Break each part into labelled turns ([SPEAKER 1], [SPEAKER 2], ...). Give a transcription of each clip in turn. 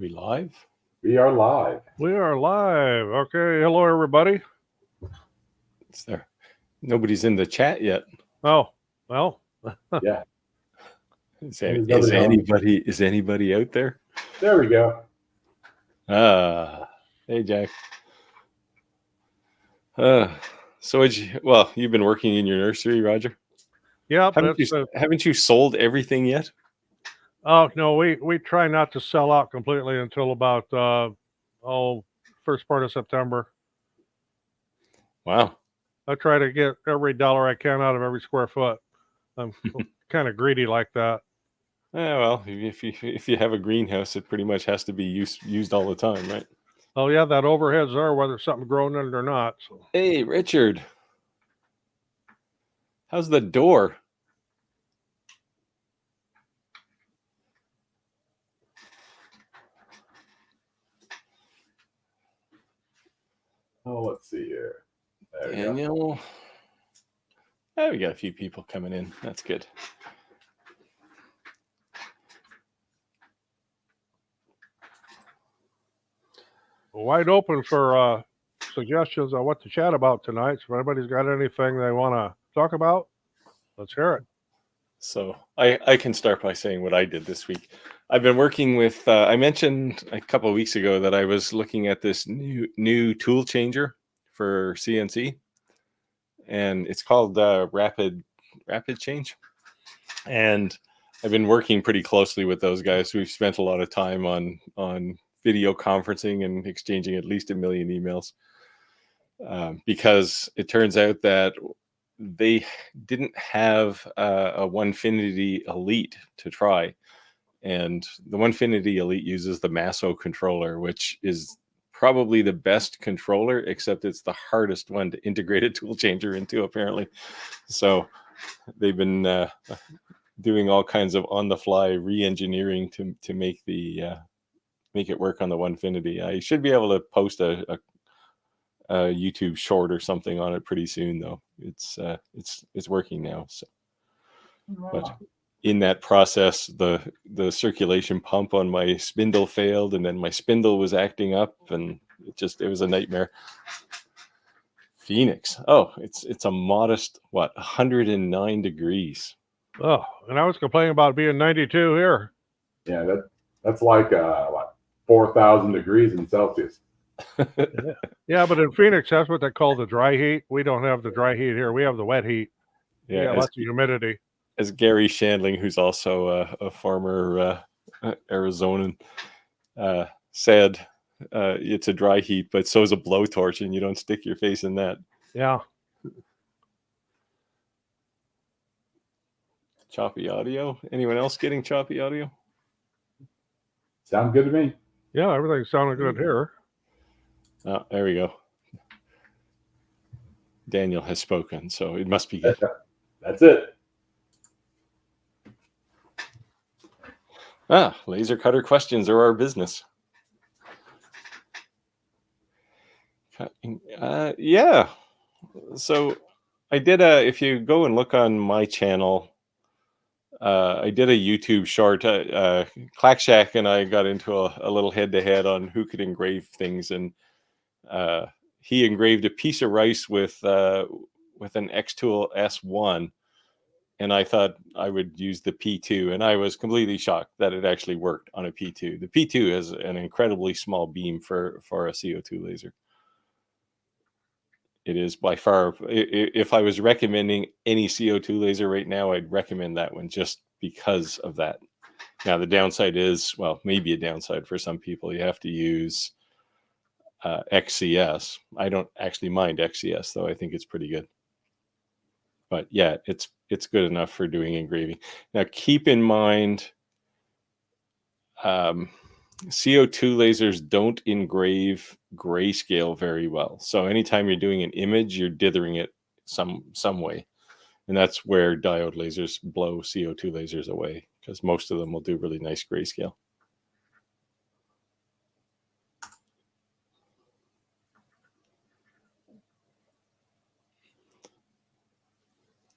[SPEAKER 1] we live?
[SPEAKER 2] We are live.
[SPEAKER 3] We are live. Okay. Hello, everybody.
[SPEAKER 1] It's there. Nobody's in the chat yet.
[SPEAKER 3] Oh, well.
[SPEAKER 2] Yeah.
[SPEAKER 1] Is anybody out there?
[SPEAKER 2] There we go.
[SPEAKER 1] Hey, Jack. So you've been working in your nursery, Roger?
[SPEAKER 3] Yeah.
[SPEAKER 1] Haven't you sold everything yet?
[SPEAKER 3] Oh, no, we try not to sell out completely until about, first part of September.
[SPEAKER 1] Wow.
[SPEAKER 3] I try to get every dollar I can out of every square foot. I'm kind of greedy like that.
[SPEAKER 1] Yeah, well, if you have a greenhouse, it pretty much has to be used all the time, right?
[SPEAKER 3] Oh, yeah, that overhead's there, whether something's growing in it or not. So.
[SPEAKER 1] Hey, Richard. How's the door?
[SPEAKER 2] Oh, let's see here. There
[SPEAKER 1] Daniel. Oh, we got a few people coming in. That's good.
[SPEAKER 3] Wide open for suggestions on what to chat about tonight. So if anybody's got anything they want to talk about, let's hear it.
[SPEAKER 1] So I can start by saying what I did this week. I've been working with, I mentioned a couple of weeks ago that I was looking at this new tool changer for CNC, and it's called Rapid Change. And I've been working pretty closely with those guys. We've spent a lot of time on video conferencing and exchanging at least 1 million emails, because it turns out that they didn't have a Onefinity Elite to try. And the Onefinity Elite uses the Masso controller, which is probably the best controller, except it's the hardest one to integrate a tool changer into, apparently. So they've been doing all kinds of on-the-fly re-engineering to make it work on the Onefinity. I should be able to post a YouTube short or something on it pretty soon, though. It's working now. So, but in that process, the circulation pump on my spindle failed, and then my spindle was acting up, and it was a nightmare. Phoenix. Oh, it's a modest 109 degrees.
[SPEAKER 3] Oh, and I was complaining about being 92 here.
[SPEAKER 2] Yeah, that's like 4,000 degrees in Celsius.
[SPEAKER 3] Yeah, but in Phoenix, that's what they call the dry heat. We don't have the dry heat here. We have the wet heat. Yeah, lots of humidity.
[SPEAKER 1] As Gary Shandling, who's also a former Arizonan, said, it's a dry heat, but so is a blowtorch, and you don't stick your face in that.
[SPEAKER 3] Yeah.
[SPEAKER 1] Choppy audio. Anyone else getting choppy audio?
[SPEAKER 2] Sound good to me.
[SPEAKER 3] Yeah, everything's sounding good here.
[SPEAKER 1] Oh, there we go. Daniel has spoken, so it must be good.
[SPEAKER 2] That's it.
[SPEAKER 1] Laser cutter questions are our business. Yeah. So I did if you go and look on my channel, I did a YouTube short. Clackshack and I got into a little head-to-head on who could engrave things, and he engraved a piece of rice with an X-Tool S1, and I thought I would use the P2, and I was completely shocked that it actually worked on a P2. The P2 is an incredibly small beam for a CO2 laser. It is by far, if I was recommending any CO2 laser right now, I'd recommend that one just because of that. Now, the downside is, well, maybe a downside for some people, you have to use XCS. I don't actually mind XCS, though. I think it's pretty good. But yeah, it's good enough for doing engraving. Now, keep in mind, CO2 lasers don't engrave grayscale very well. So anytime you're doing an image, you're dithering it some way. And that's where diode lasers blow CO2 lasers away, because most of them will do really nice grayscale.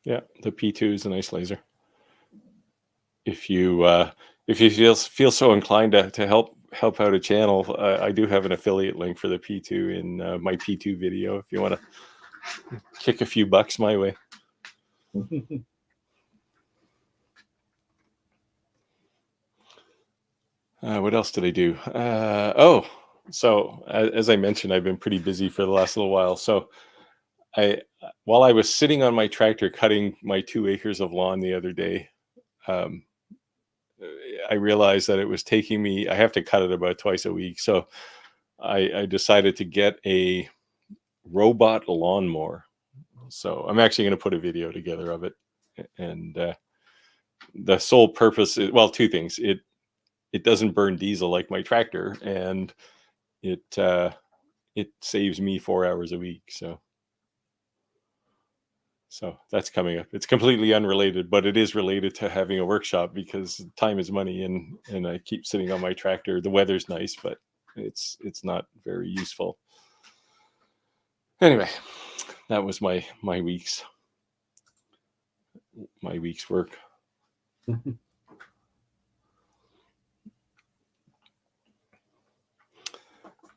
[SPEAKER 1] Yeah, the P2 is a nice laser. If you feel so inclined to help out a channel, I do have an affiliate link for the P2 in my P2 video if you want to kick a few bucks my way. What else did I do? So as I mentioned, I've been pretty busy for the last little while. So while I was sitting on my tractor cutting my 2 acres of lawn the other day, I realized that it was taking me, I have to cut it about twice a week. So I decided to get a robot lawnmower. So I'm actually going to put a video together of it. And the sole purpose is, well, 2 things. It doesn't burn diesel like my tractor, and it saves me 4 hours a week. So that's coming up. It's completely unrelated, but it is related to having a workshop because time is money, and I keep sitting on my tractor. The weather's nice, but it's not very useful. Anyway, that was my week's work.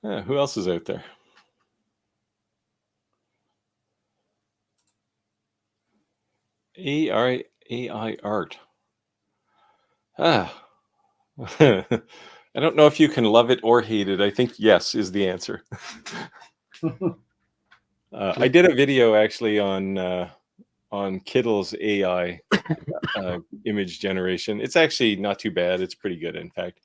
[SPEAKER 1] Who else is out there? AI art. I don't know if you can love it or hate it. I think yes is the answer. I did a video actually on Kittle's AI image generation. It's actually not too bad. It's pretty good, in fact.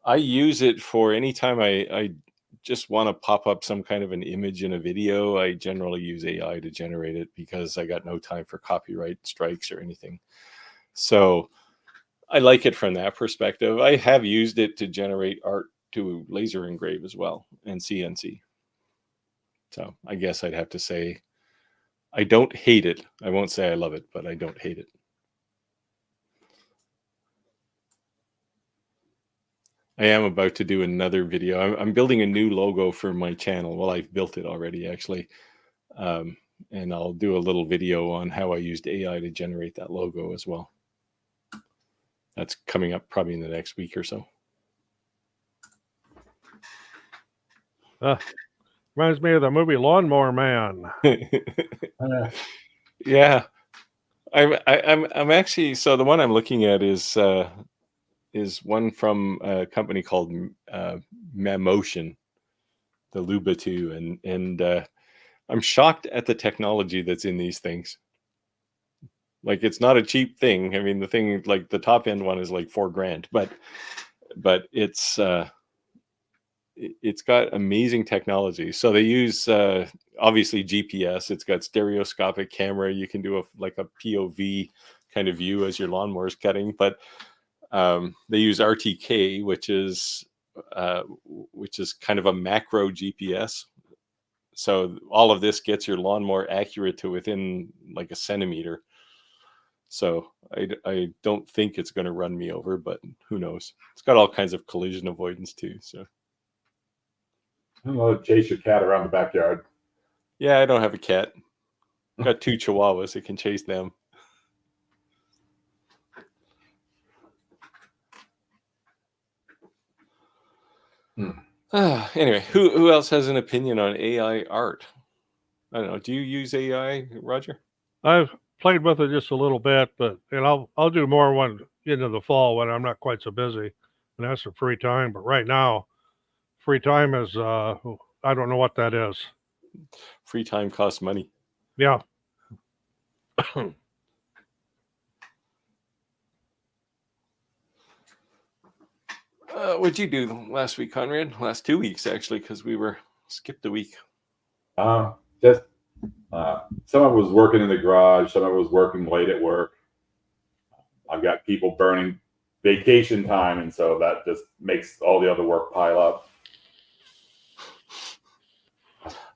[SPEAKER 1] I use it for anytime I just want to pop up some kind of an image in a video. I generally use AI to generate it because I got no time for copyright strikes or anything. So I like it from that perspective. I have used it to generate art to laser engrave as well and CNC. So I guess I'd have to say I don't hate it. I won't say I love it, but I don't hate it. I am about to do another video. I'm building a new logo for my channel. Well, I've built it already, actually. And I'll do a little video on how I used AI to generate that logo as well. That's coming up probably in the next week or so.
[SPEAKER 3] Reminds me of the movie Lawnmower Man.
[SPEAKER 1] Yeah. I'm actually, so the one I'm looking at is one from a company called Mamotion, the Luba 2, and I'm shocked at the technology that's in these things. Like, it's not a cheap thing. I mean, the thing, like the top end one is like $4,000, but it's got amazing technology. So they use obviously GPS. It's got stereoscopic camera. You can do a POV kind of view as your lawnmower's cutting, but they use RTK, which is kind of a macro GPS. So all of this gets your lawnmower accurate to within like a centimeter. So I don't think it's going to run me over, but who knows? It's got all kinds of collision avoidance too. So
[SPEAKER 2] I don't know, chase your cat around the backyard.
[SPEAKER 1] yeah, I don't have a cat. I've got 2 Chihuahuas. I can chase them. Anyway, who else has an opinion on AI art? I don't know. Do you use AI, Roger?
[SPEAKER 3] I've played with it just a little bit, but I'll do more when into the fall when I'm not quite so busy and have some free time. But right now, free time is I don't know what that is.
[SPEAKER 1] Free time costs money.
[SPEAKER 3] Yeah.
[SPEAKER 1] What'd you do last week, Conrad? Last 2 weeks, actually, because we were skipped a week.
[SPEAKER 2] Just some of it was working in the garage, some of it was working late at work. I've got people burning vacation time, and so that just makes all the other work pile up.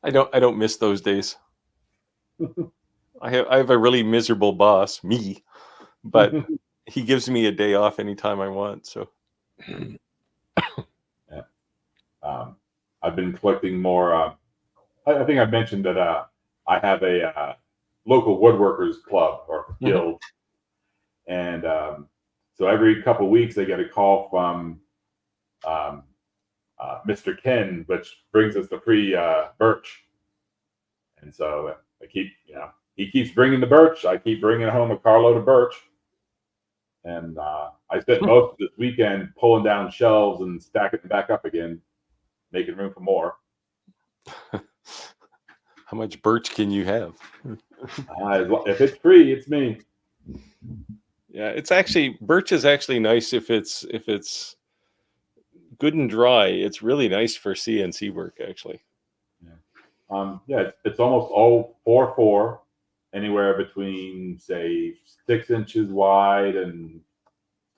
[SPEAKER 1] I don't miss those days. I have a really miserable boss, me, but he gives me a day off anytime I want. So
[SPEAKER 2] yeah. I've been collecting more. I think I mentioned that I have a local woodworkers club or guild, and so every couple of weeks I get a call from Mr. Ken, which brings us the free birch. And so he keeps bringing the birch. I keep bringing home a carload of birch. And I spent most of this weekend pulling down shelves and stacking them back up again, making room for more.
[SPEAKER 1] How much birch can you have?
[SPEAKER 2] If it's free, it's me.
[SPEAKER 1] Yeah, birch is actually nice if it's good and dry. It's really nice for CNC work, actually.
[SPEAKER 2] It's almost all 4x4, anywhere between say 6 inches wide and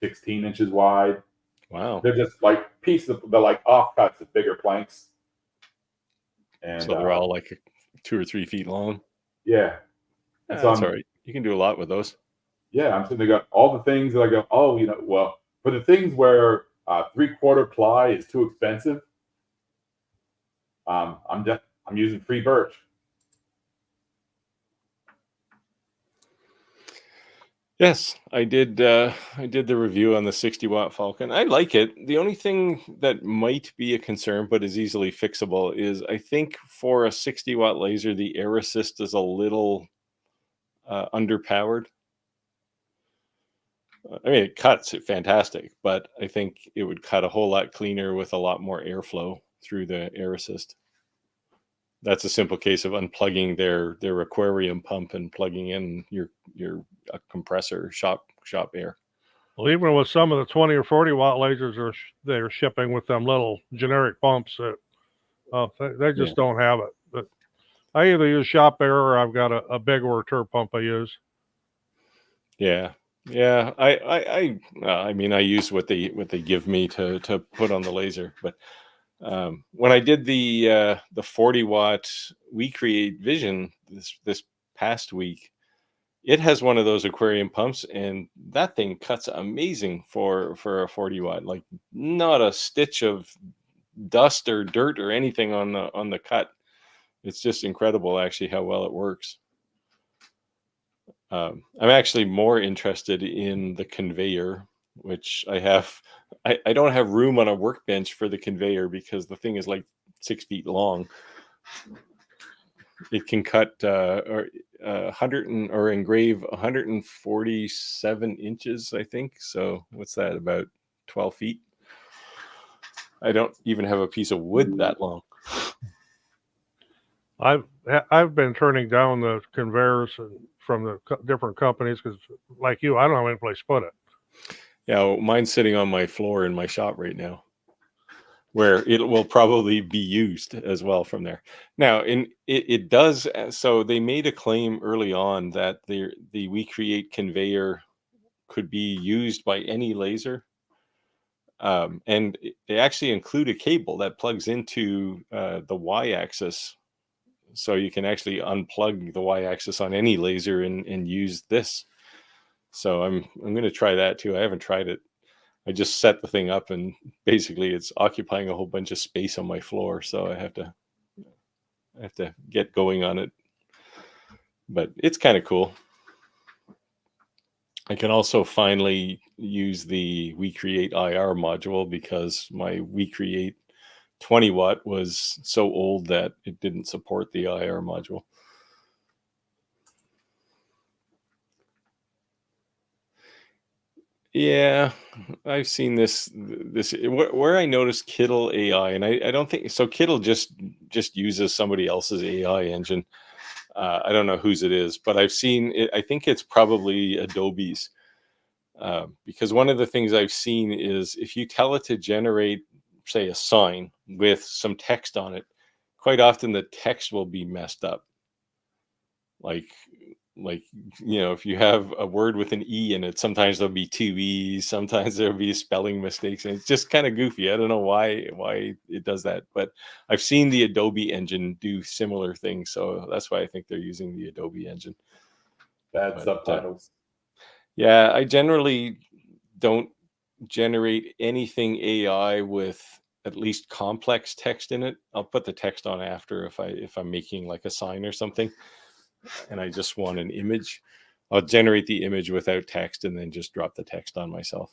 [SPEAKER 2] 16 inches wide.
[SPEAKER 1] Wow.
[SPEAKER 2] They're just like pieces they're like offcuts of bigger planks. And
[SPEAKER 1] so they're all like 2 or 3 feet long.
[SPEAKER 2] Yeah.
[SPEAKER 1] That's all right. You can do a lot with those.
[SPEAKER 2] Yeah, I'm sitting there got all the things that I go, for the things where 3/4 ply is too expensive, I'm using free birch.
[SPEAKER 1] Yes, I did the review on the 60-watt Falcon. I like it. The only thing that might be a concern, but is easily fixable, is I think for a 60-watt laser, the air assist is a little underpowered. I mean, it cuts it fantastic, but I think it would cut a whole lot cleaner with a lot more airflow through the air assist. That's a simple case of unplugging their aquarium pump and plugging in your compressor shop air.
[SPEAKER 3] Well, even with some of the 20 or 40 watt lasers they're shipping with them little generic pumps that they just don't have it. But I either use shop air or I've got a big rotor pump I use.
[SPEAKER 1] Yeah. I mean, I use what they give me to put on the laser, but when I did the 40-watt We Create Vision this past week, it has one of those aquarium pumps, and that thing cuts amazing for a 40-watt. Like not a stitch of dust or dirt or anything on the cut. It's just incredible, actually, how well it works. I'm actually more interested in the conveyor, which I have. I don't have room on a workbench for the conveyor because the thing is like 6 feet long. It can cut 100 or engrave 147 inches, I think. So what's that, about 12 feet? I don't even have a piece of wood that long.
[SPEAKER 3] I've been turning down the conveyors from the different companies because, like you, I don't have any place to put it.
[SPEAKER 1] Yeah, well, mine's sitting on my floor in my shop right now, where it will probably be used as well from there. Now, it does. So they made a claim early on that the We Create conveyor could be used by any laser. And they actually include a cable that plugs into the Y-axis. So you can actually unplug the Y-axis on any laser and use this. So I'm going to try that too. I haven't tried it. I just set the thing up, and basically it's occupying a whole bunch of space on my floor. So I have to get going on it. But it's kind of cool. I can also finally use the We Create IR module because my We Create 20-watt was so old that it didn't support the IR module. Yeah, I've seen this where I noticed Kittle AI, and I don't think so. Kittle just uses somebody else's AI engine. I don't know whose it is, but I've seen it. I think it's probably Adobe's, because one of the things I've seen is if you tell it to generate, say, a sign with some text on it, quite often the text will be messed up. Like if you have a word with an E in it, sometimes there'll be 2 E's, sometimes there'll be spelling mistakes, and it's just kind of goofy. I don't know why it does that, but I've seen the Adobe engine do similar things, so that's why I think they're using the Adobe engine.
[SPEAKER 2] Bad subtitles.
[SPEAKER 1] Yeah, I generally don't generate anything AI with at least complex text in it. I'll put the text on after if I'm making like a sign or something and I just want an image. I'll generate the image without text and then just drop the text on myself.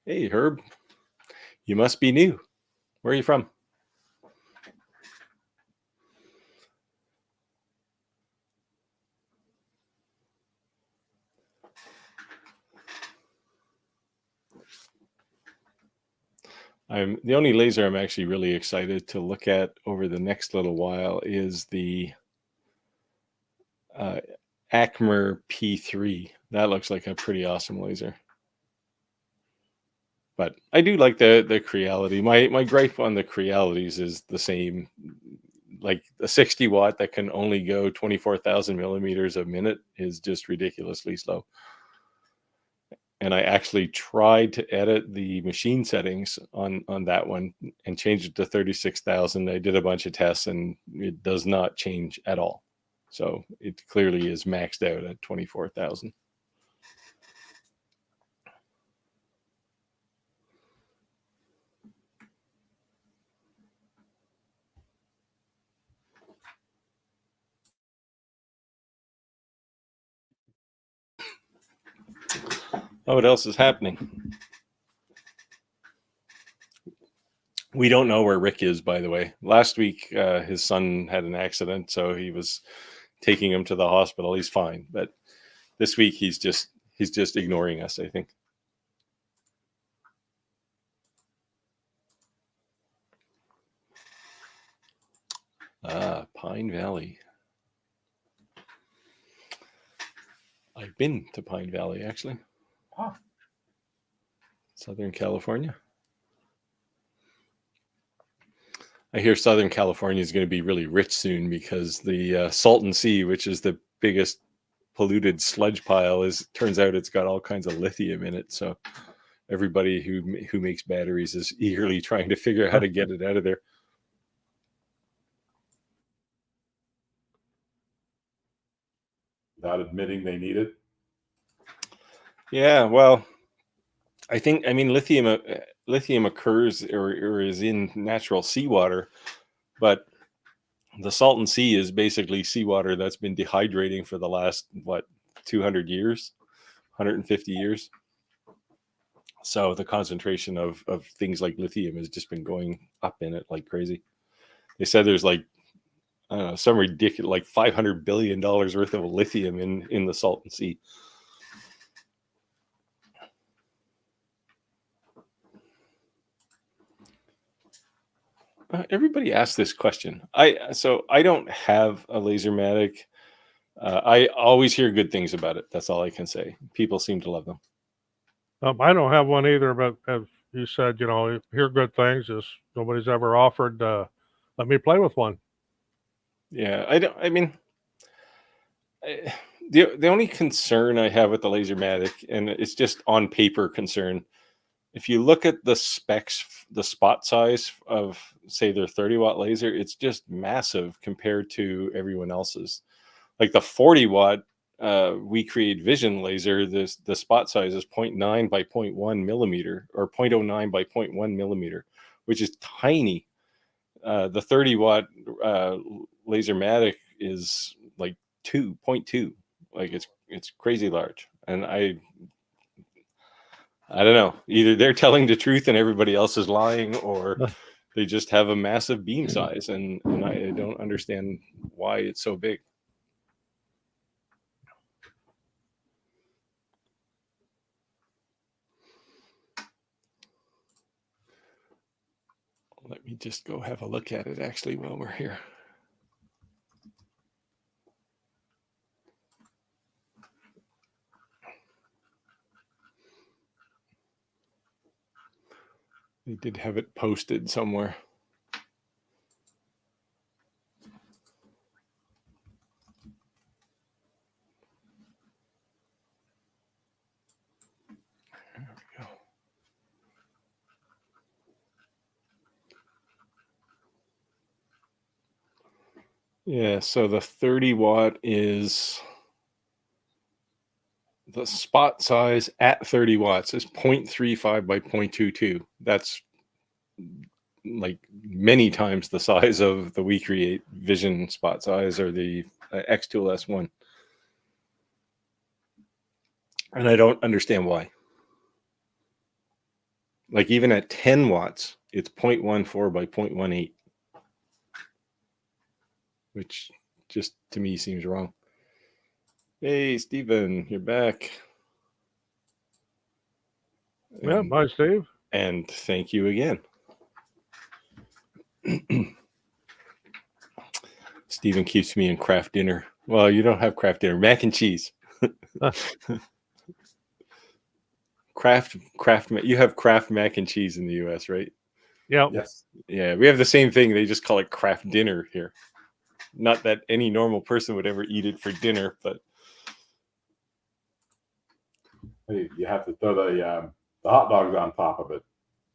[SPEAKER 1] Hey, Herb, you must be new. Where are you from? The only laser I'm actually really excited to look at over the next little while is the Acmer P3. That looks like a pretty awesome laser. But I do like the Creality. My gripe on the Crealities is the same. Like a 60 watt that can only go 24,000 millimeters a minute is just ridiculously slow. And I actually tried to edit the machine settings on that one and change it to 36,000. I did a bunch of tests and it does not change at all. So it clearly is maxed out at 24,000. Oh, what else is happening? We don't know where Rick is, by the way. Last week, his son had an accident, so he was taking him to the hospital. He's fine, but this week he's just ignoring us, I think. Pine Valley. I've been to Pine Valley, actually.
[SPEAKER 2] Huh.
[SPEAKER 1] Southern California. I hear Southern California is going to be really rich soon because the Salton Sea, which is the biggest polluted sludge pile, turns out it's got all kinds of lithium in it. So everybody who makes batteries is eagerly trying to figure out how to get it out of there.
[SPEAKER 2] Without admitting they need it.
[SPEAKER 1] Yeah, well, I mean, lithium occurs or is in natural seawater, but the Salton Sea is basically seawater that's been dehydrating for the last 200 years, 150 years. So the concentration of things like lithium has just been going up in it like crazy. They said there's like, I don't know, some ridiculous, like $500 billion worth of lithium in the Salton Sea. Everybody asks this question. So I don't have a Lasermatic. I always hear good things about it. That's all I can say. People seem to love them.
[SPEAKER 3] I don't have one either, but as you said, you hear good things. Just nobody's ever offered let me play with one.
[SPEAKER 1] Yeah, I don't. I mean, the only concern I have with the Lasermatic, and it's just on paper concern, if you look at the specs, the spot size of, say, their 30-watt laser, it's just massive compared to everyone else's. Like the 40-watt We Create Vision laser, the spot size is 0.9 by 0.1 millimeter, or 0.09 by 0.1 millimeter, which is tiny. The 30-watt Lasermatic is like 2.2. Like it's crazy large. And I don't know. Either they're telling the truth and everybody else is lying, or they just have a massive beam size, and I don't understand why it's so big. Let me just go have a look at it actually while we're here. They did have it posted somewhere. There we go. Yeah, so the 30-watt is, the spot size at 30 watts is 0.35 by 0.22. That's like many times the size of the We Create Vision spot size, or the X-Tool S1. And I don't understand why. Like even at 10 watts, it's 0.14 by 0.18, which just to me seems wrong. Hey, Stephen, you're back.
[SPEAKER 3] Yeah, bye, Steve.
[SPEAKER 1] And thank you again. Stephen keeps me in craft dinner. Well, you don't have craft dinner. Mac and cheese. Craft. You have craft mac and cheese in the U.S., right?
[SPEAKER 3] Yep.
[SPEAKER 2] Yes.
[SPEAKER 1] Yeah, we have the same thing. They just call it craft dinner here. Not that any normal person would ever eat it for dinner, but
[SPEAKER 2] Hey, you have to throw the hot dogs on top of it,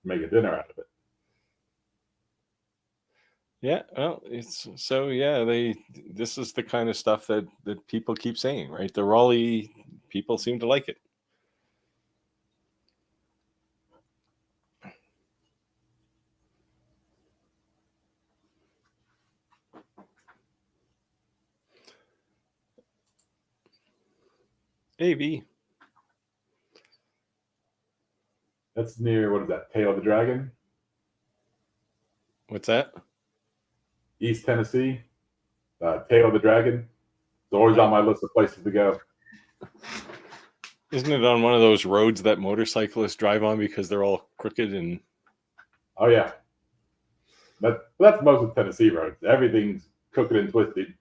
[SPEAKER 2] make a dinner out of it.
[SPEAKER 1] yeah, well, it's so yeah. This is the kind of stuff that people keep saying, right? The Raleigh people seem to like it. AV.
[SPEAKER 2] That's near, what is that, Tail of the Dragon?
[SPEAKER 1] What's that?
[SPEAKER 2] East Tennessee. Tail of the Dragon. It's always on my list of places to go.
[SPEAKER 1] Isn't it on one of those roads that motorcyclists drive on because they're all crooked and?
[SPEAKER 2] Oh yeah. That's most of Tennessee roads. Everything's crooked and twisted.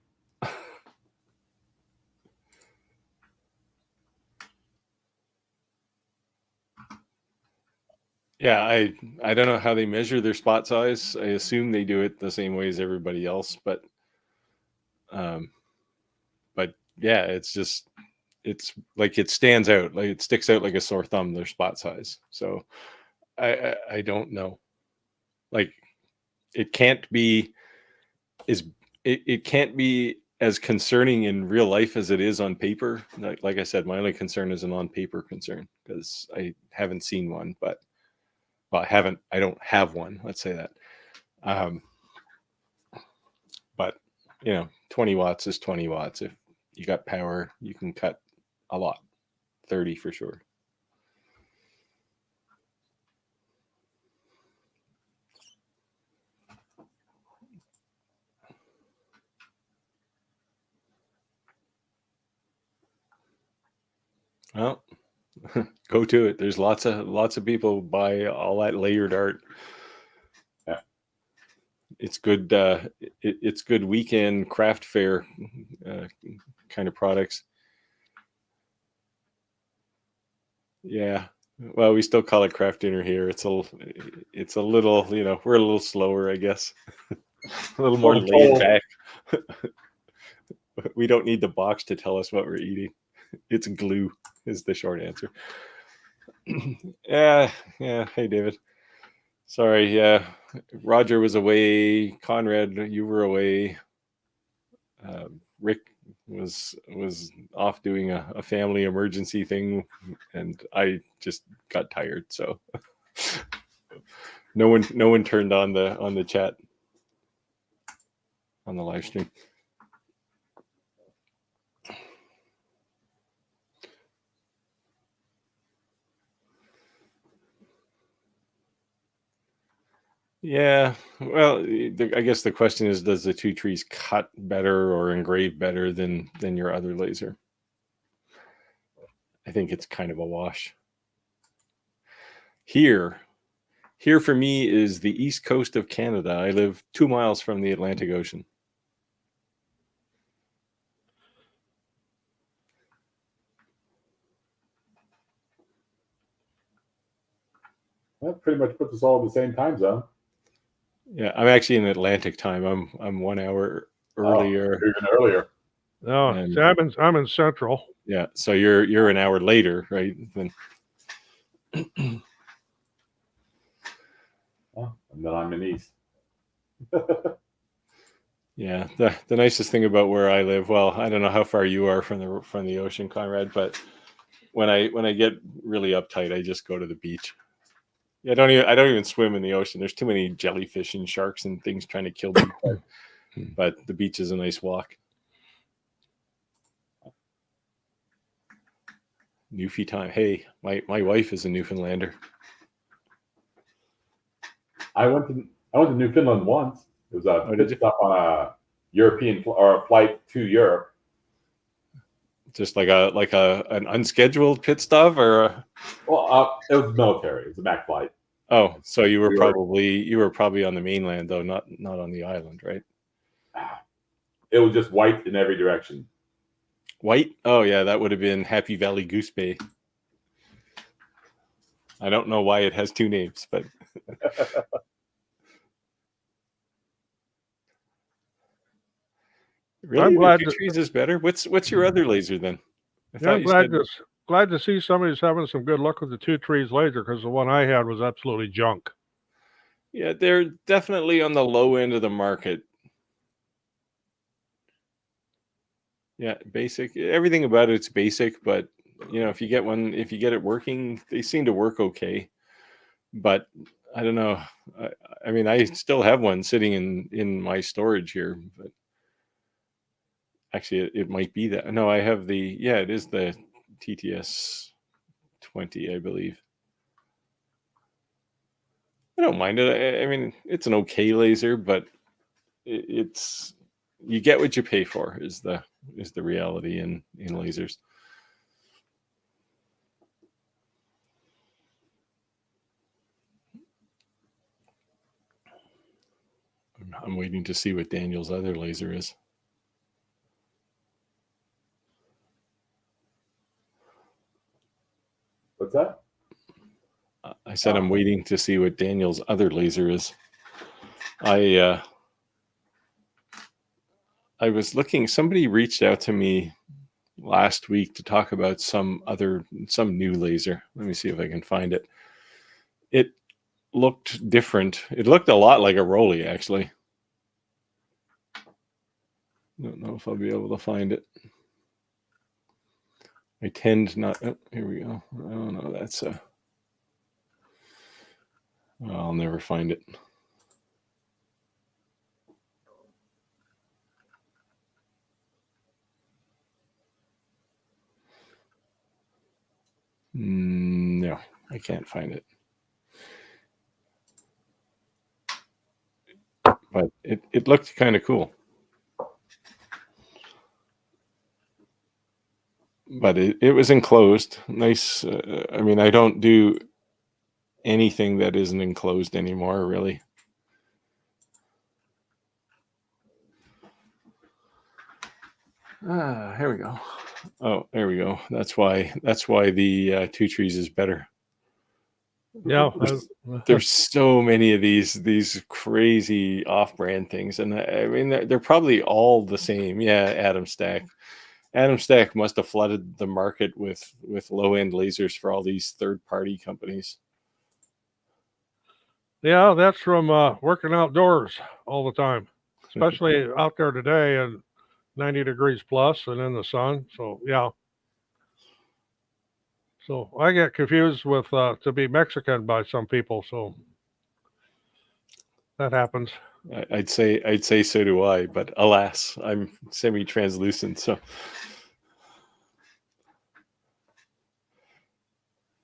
[SPEAKER 1] Yeah, I don't know how they measure their spot size. I assume they do it the same way as everybody else, but yeah, it's like it stands out, like it sticks out like a sore thumb. Their spot size. So I don't know. Like it can't be it can't be as concerning in real life as it is on paper. Like I said, my only concern is an on paper concern because I haven't seen one, but well, I don't have one. Let's say that. But 20 watts is 20 watts. If you got power, you can cut a lot. 30 for sure. Well, go to it. There's lots of people buy all that layered art.
[SPEAKER 2] Yeah.
[SPEAKER 1] It's good. It's good weekend craft fair kind of products. Yeah. Well, we still call it craft dinner here. It's a little, we're a little slower, I guess. A little more laid back. We don't need the box to tell us what we're eating. It's glue is the short answer. Yeah. Hey, David. Sorry. Yeah. Roger was away. Conrad, you were away. Rick was off doing a family emergency thing, and I just got tired. So no one turned on the chat on the live stream. Yeah, well, I guess the question is, does the two trees cut better or engrave better than your other laser? I think it's kind of a wash. Here for me is the east coast of Canada. I live 2 miles from the Atlantic Ocean.
[SPEAKER 2] That pretty much puts us all in the same time zone.
[SPEAKER 1] Yeah, I'm actually in Atlantic time. I'm 1 hour earlier.
[SPEAKER 2] Oh, even earlier.
[SPEAKER 3] No,
[SPEAKER 1] And-
[SPEAKER 3] see, I'm in Central.
[SPEAKER 1] Yeah, so you're an hour later, right? Then
[SPEAKER 2] Oh, and then I'm in East.
[SPEAKER 1] yeah, the nicest thing about where I live, well, I don't know how far you are from the ocean, Conrad, but when I get really uptight, I just go to the beach. Yeah, I don't even swim in the ocean. There's too many jellyfish and sharks and things trying to kill me. But the beach is a nice walk. Newfie time. Hey, my wife is a Newfoundlander.
[SPEAKER 2] I went to Newfoundland once. It was a
[SPEAKER 1] Oh, did
[SPEAKER 2] pit
[SPEAKER 1] you?
[SPEAKER 2] stop on a or a flight to Europe.
[SPEAKER 1] Just like an unscheduled pit stop, or
[SPEAKER 2] Well, it was military. It was a MAC flight.
[SPEAKER 1] oh, so you were
[SPEAKER 2] We were-
[SPEAKER 1] probably on the mainland though, not on the island, right?
[SPEAKER 2] It was just white in every direction.
[SPEAKER 1] White? Oh yeah, that would have been Happy Valley Goose Bay. I don't know why it has two names, but really,
[SPEAKER 3] I'm
[SPEAKER 1] the
[SPEAKER 3] glad
[SPEAKER 1] two
[SPEAKER 3] to,
[SPEAKER 1] trees is better. What's your other laser then? I
[SPEAKER 3] yeah,
[SPEAKER 1] thought
[SPEAKER 3] I'm
[SPEAKER 1] you said
[SPEAKER 3] glad to see somebody's having some good luck with the 2 trees laser, because the one I had was absolutely junk.
[SPEAKER 1] yeah, they're definitely on the low end of the market. Yeah, basic. Everything about it's basic, but if you get it working, they seem to work okay. But I don't know. I mean, I still have one sitting in my storage here, but actually, it might be that. No, I have it is the TTS 20, I believe. I don't mind it. I mean, it's an okay laser, but it's you get what you pay for is the reality in lasers. I'm waiting to see what Daniel's other laser is.
[SPEAKER 2] What's that?
[SPEAKER 1] I said I'm waiting to see what Daniel's other laser is. I was looking. Somebody reached out to me last week to talk about some new laser. Let me see if I can find it. It looked different. It looked a lot like a Rolly, actually. I don't know if I'll be able to find it. I tend not. Oh, here we go. Oh no, that's I'll never find it. No, I can't find it. But it looked kind of cool. But it was enclosed. Nice. I mean, I don't do anything that isn't enclosed anymore, really. Here we go. Oh, there we go. That's why the 2 trees is better.
[SPEAKER 3] Yeah.
[SPEAKER 1] There's so many of these crazy off-brand things, and I mean they're probably all the same. Yeah, Atom Stack must have flooded the market with low-end lasers for all these third-party companies.
[SPEAKER 3] Yeah, that's from working outdoors all the time, especially out there today and 90 degrees plus and in the sun. So, yeah. So I get confused with to be Mexican by some people. So that happens.
[SPEAKER 1] I'd say so do I, but alas, I'm semi-translucent, so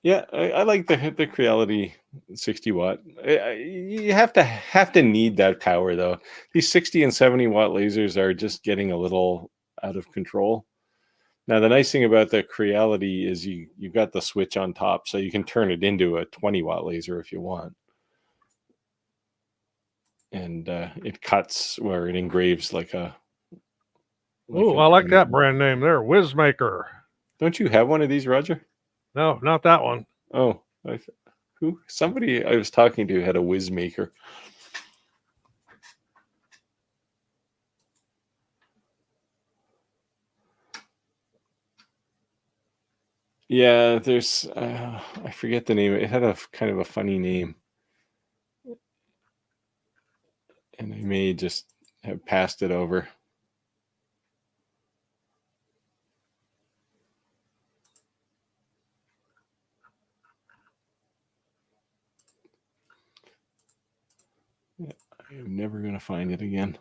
[SPEAKER 1] yeah, I like the Creality 60 watt. You have to need that power though. These 60 and 70 watt lasers are just getting a little out of control. Now the nice thing about the Creality is you've got the switch on top, so you can turn it into a 20 watt laser if you want. And it cuts where it engraves like a.
[SPEAKER 3] Oh, I like that brand name there, Whizmaker.
[SPEAKER 1] Don't you have one of these, Roger?
[SPEAKER 3] No, not that one.
[SPEAKER 1] Oh, who? Somebody I was talking to had a Whizmaker. Yeah, there's I forget the name. It had a kind of a funny name, and I may just have passed it over. I'm never going to find it again.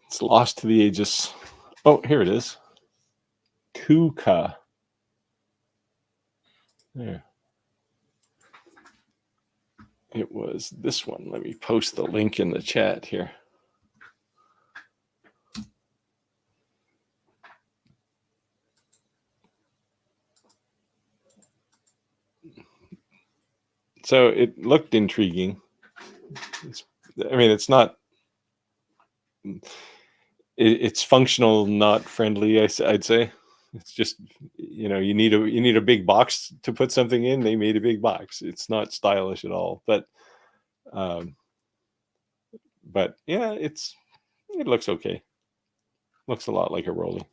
[SPEAKER 1] It's lost to the ages. Oh, here it is. Kuka. There. It was this one. Let me post the link in the chat here. So it looked intriguing. It's not. It's functional, not friendly. I'd say it's just, you need a big box to put something in. They made a big box. It's not stylish at all. But yeah, it looks okay. Looks a lot like a rolly.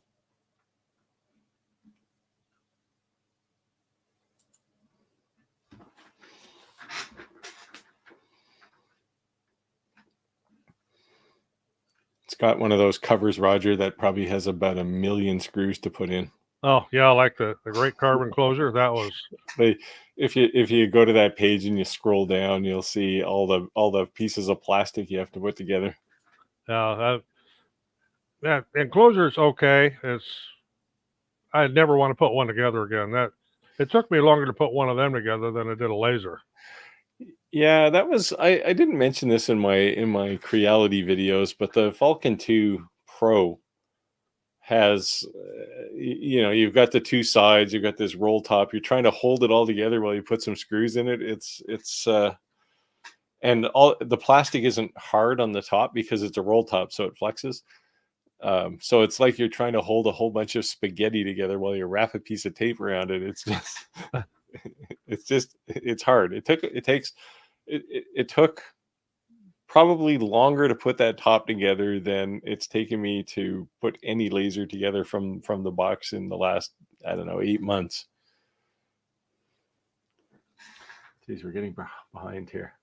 [SPEAKER 1] It's got one of those covers, Roger, that probably has about 1 million screws to put in.
[SPEAKER 3] Oh yeah, I like the great carbon closure. That was.
[SPEAKER 1] If you go to that page and you scroll down, you'll see all the pieces of plastic you have to put together.
[SPEAKER 3] That enclosure is okay. I'd never want to put one together again. It took me longer to put one of them together than it did a laser.
[SPEAKER 1] Yeah, that was I didn't mention this in my Creality videos, but the Falcon 2 Pro has you've got the two sides, you've got this roll top, you're trying to hold it all together while you put some screws in it. It's and all the plastic isn't hard on the top because it's a roll top, so it flexes. So it's like you're trying to hold a whole bunch of spaghetti together while you wrap a piece of tape around it. It's just it's hard. It took probably longer to put that top together than it's taken me to put any laser together from the box in the last, I don't know, 8 months. Geez, we're getting behind here.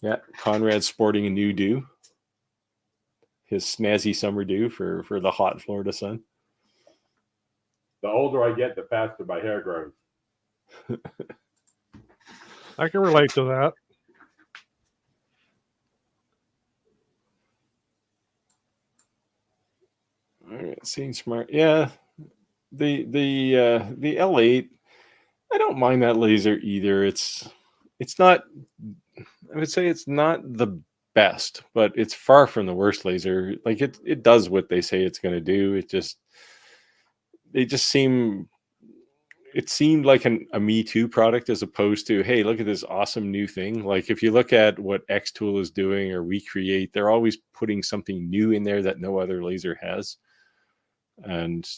[SPEAKER 1] Yeah, Conrad's sporting a new do. His snazzy summer do for the hot Florida sun.
[SPEAKER 2] The older I get, the faster my hair grows.
[SPEAKER 3] I can relate to that.
[SPEAKER 1] All right, seeing smart. Yeah, the L8. I don't mind that laser either. It's not. I would say it's not the best, but it's far from the worst laser. Like it does what they say it's going to do. It seemed like a Me Too product as opposed to, hey, look at this awesome new thing. Like if you look at what X-Tool is doing or Recreate, they're always putting something new in there that no other laser has. And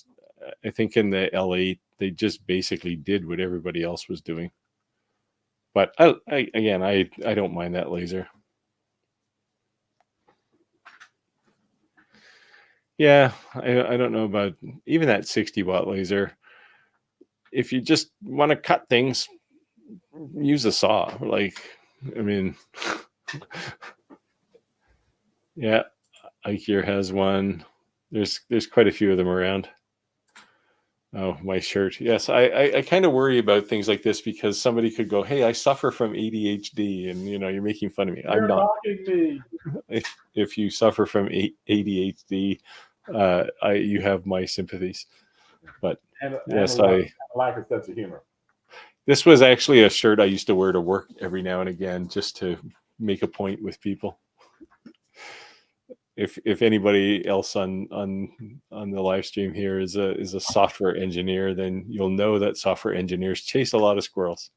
[SPEAKER 1] I think in the L8, they just basically did what everybody else was doing. But I don't mind that laser. Yeah, I don't know about even that 60-watt laser. If you just want to cut things, use a saw. Yeah, Ike here has one. There's quite a few of them around. Oh, my shirt. Yes, I kind of worry about things like this because somebody could go, hey, I suffer from ADHD, and you're making fun of me.
[SPEAKER 2] You're
[SPEAKER 1] I'm not.
[SPEAKER 2] mocking me.
[SPEAKER 1] If you suffer from ADHD, you have my sympathies. But yes,
[SPEAKER 2] a lack of sense of humor.
[SPEAKER 1] This was actually a shirt I used to wear to work every now and again, just to make a point with people. If anybody else on the live stream here is a software engineer, then you'll know that software engineers chase a lot of squirrels.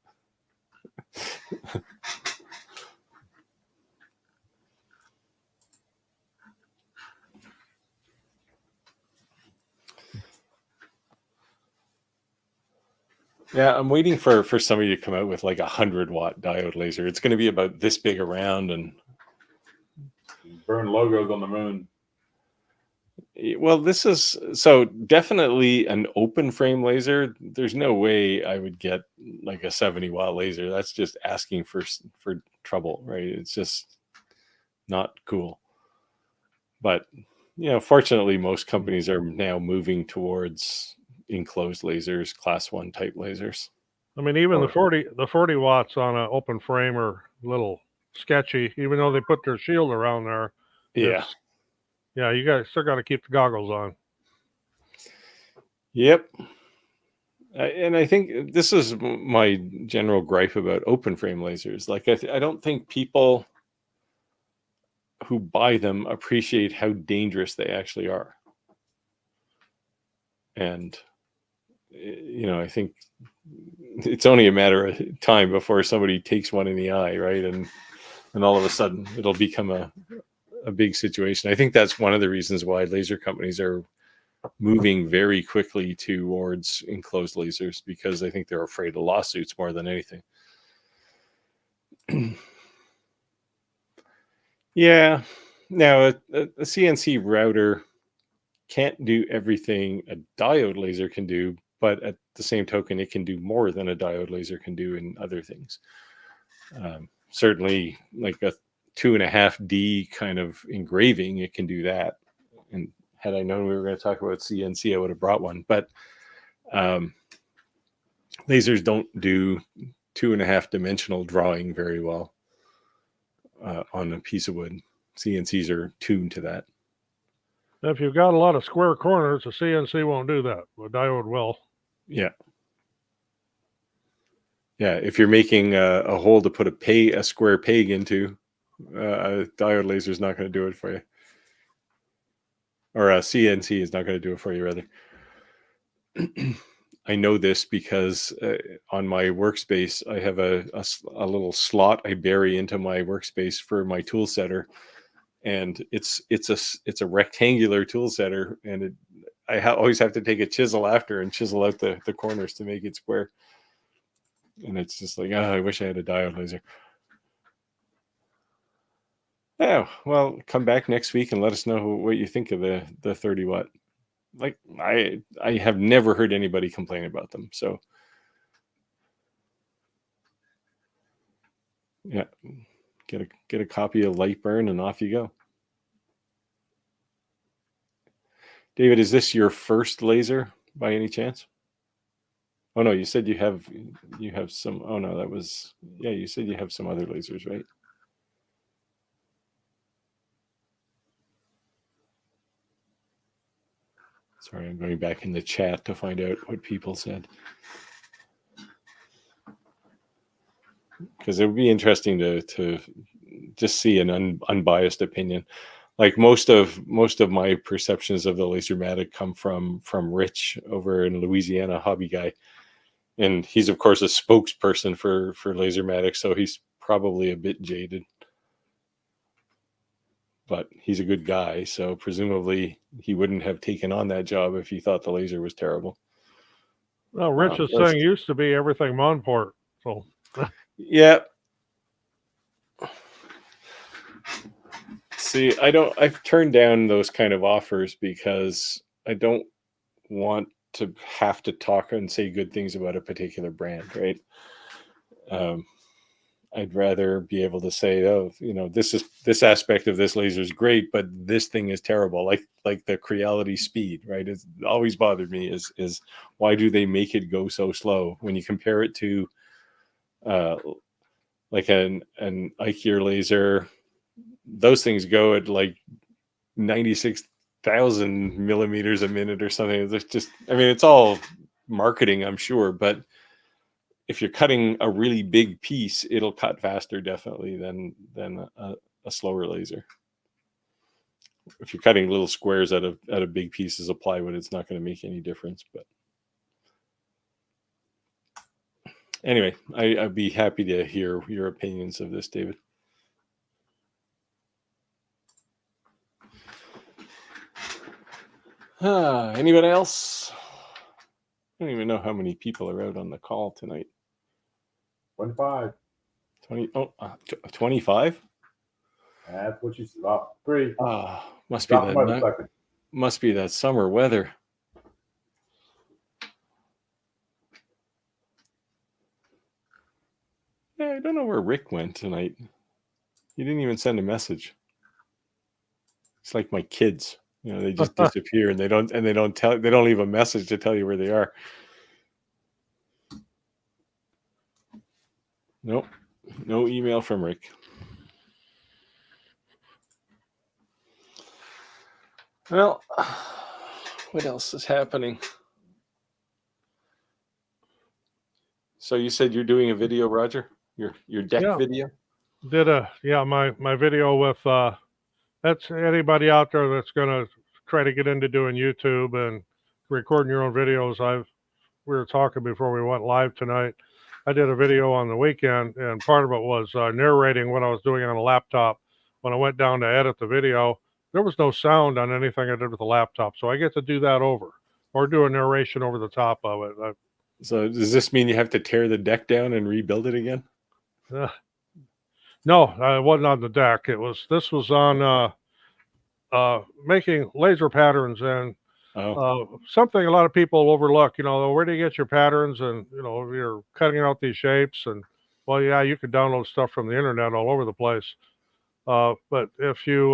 [SPEAKER 1] Yeah, I'm waiting for somebody to come out with like 100-watt diode laser. It's going to be about this big around and
[SPEAKER 2] burn logos on the moon.
[SPEAKER 1] Well, this is so definitely an open frame laser. There's no way I would get like a 70-watt laser. That's just asking for trouble, right? It's just not cool. But fortunately, most companies are now moving towards enclosed lasers, class 1 type lasers.
[SPEAKER 3] I mean, even the 40 watts on an open frame are a little sketchy, even though they put their shield around there.
[SPEAKER 1] Yeah.
[SPEAKER 3] Yeah, you guys still got to keep the goggles on.
[SPEAKER 1] Yep. And I think this is my general gripe about open frame lasers. Like, I don't think people who buy them appreciate how dangerous they actually are. And, I think it's only a matter of time before somebody takes one in the eye, right? And all of a sudden it'll become a big situation. I think that's one of the reasons why laser companies are moving very quickly towards enclosed lasers, because I think they're afraid of lawsuits more than anything. Yeah. Now, a CNC router can't do everything a diode laser can do, but at the same token, it can do more than a diode laser can do in other things. Certainly, like a 2.5D kind of engraving, it can do that. And had I known we were going to talk about CNC, I would have brought one. But lasers don't do 2.5 dimensional drawing very well on a piece of wood. CNCs are tuned to that.
[SPEAKER 3] If you've got a lot of square corners, the CNC won't do that. The diode will.
[SPEAKER 1] Yeah. Yeah. If you're making a hole to put a square peg into, a diode laser is not going to do it for you. Or a CNC is not going to do it for you, rather. I know this because on my workspace, I have a little slot I bury into my workspace for my tool setter, and it's a rectangular tool setter, and I always have to take a chisel after and chisel out the corners to make it square. And it's just like, I wish I had a diode laser. Oh, well, come back next week and let us know what you think of the 30 watt. Like, I have never heard anybody complain about them. So yeah, get a copy of Lightburn and off you go. David, is this your first laser by any chance? Oh no, you said you have some. Oh no, that was, yeah, you said you have some other lasers, right? Sorry, I'm going back in the chat to find out what people said, because it would be interesting to just see an unbiased opinion. Like most of my perceptions of the Lasermatic come from Rich over in Louisiana, hobby guy, and he's of course a spokesperson for Lasermatic, so he's probably a bit jaded, but he's a good guy, so presumably he wouldn't have taken on that job if he thought the laser was terrible.
[SPEAKER 3] Well, Rich's thing used to be everything Monport, so
[SPEAKER 1] yeah. See, I've turned down those kind of offers because I don't want to have to talk and say good things about a particular brand, right? I'd rather be able to say, oh, this aspect of this laser is great, but this thing is terrible. Like the Creality Speed, right? It's always bothered me is why do they make it go so slow when you compare it to like an IKEA laser? Those things go at like 96,000 millimeters a minute or something. It's just, I mean, it's all marketing, I'm sure, but if you're cutting a really big piece, it'll cut faster definitely than a slower laser. If you're cutting little squares out of big pieces of plywood, it's not going to make any difference. But anyway, I'd be happy to hear your opinions of this, David. Anybody else? I don't even know how many people are out on the call tonight.
[SPEAKER 2] 25.
[SPEAKER 1] 25?
[SPEAKER 2] That's what you said. Oh, 3.
[SPEAKER 1] Must be that summer weather. Yeah, I don't know where Rick went tonight. He didn't even send a message. It's like my kids, they just disappear and they don't leave a message to tell you where they are. Nope. No email from Rick. Well, what else is happening? So you said you're doing a video, Roger? Your deck
[SPEAKER 3] Yeah.
[SPEAKER 1] video?
[SPEAKER 3] Did my video with that's anybody out there that's gonna try to get into doing YouTube and recording your own videos. We were talking before we went live tonight. I did a video on the weekend, and part of it was narrating what I was doing on a laptop. When I went down to edit the video, there was no sound on anything I did with the laptop, so I get to do that over or do a narration over the top of it.
[SPEAKER 1] So does this mean you have to tear the deck down and rebuild it again?
[SPEAKER 3] No, it wasn't on the deck. This was on making laser patterns and something a lot of people overlook. Where do you get your patterns? And you're cutting out these shapes, and well, yeah, you can download stuff from the internet all over the place. But if you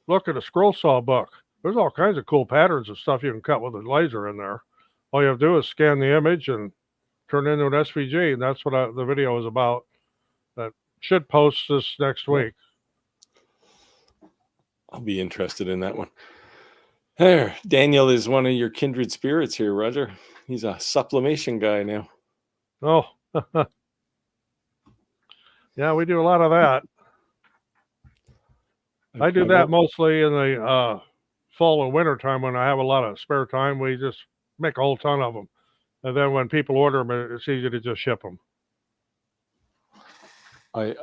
[SPEAKER 3] look at a scroll saw book, there's all kinds of cool patterns and stuff you can cut with a laser in there. All you have to do is scan the image and turn it into an SVG, and that's what the video is about. That should post this next week.
[SPEAKER 1] I'll be interested in that one. There, Daniel is one of your kindred spirits here, Roger. He's a sublimation guy now.
[SPEAKER 3] Oh, yeah, we do a lot of that. I do that mostly in the fall and winter time when I have a lot of spare time. We just make a whole ton of them. And then when people order them, it's easy to just ship them.
[SPEAKER 1] I've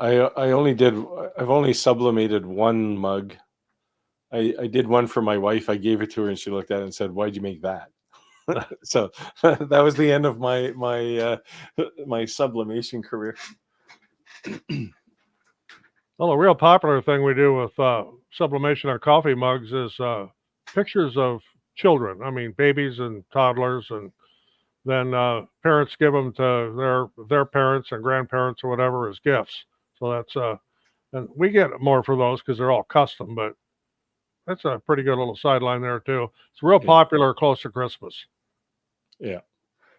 [SPEAKER 1] only sublimated one mug. I did one for my wife. I gave it to her and she looked at it and said, "Why'd you make that?" So that was the end of my sublimation career.
[SPEAKER 3] Well, a real popular thing we do with sublimation on coffee mugs is pictures of children. I mean, babies and toddlers, and then parents give them to their parents and grandparents or whatever as gifts. So that's and we get more for those because they're all custom, but that's a pretty good little sideline there too. It's real popular close to Christmas.
[SPEAKER 1] Yeah.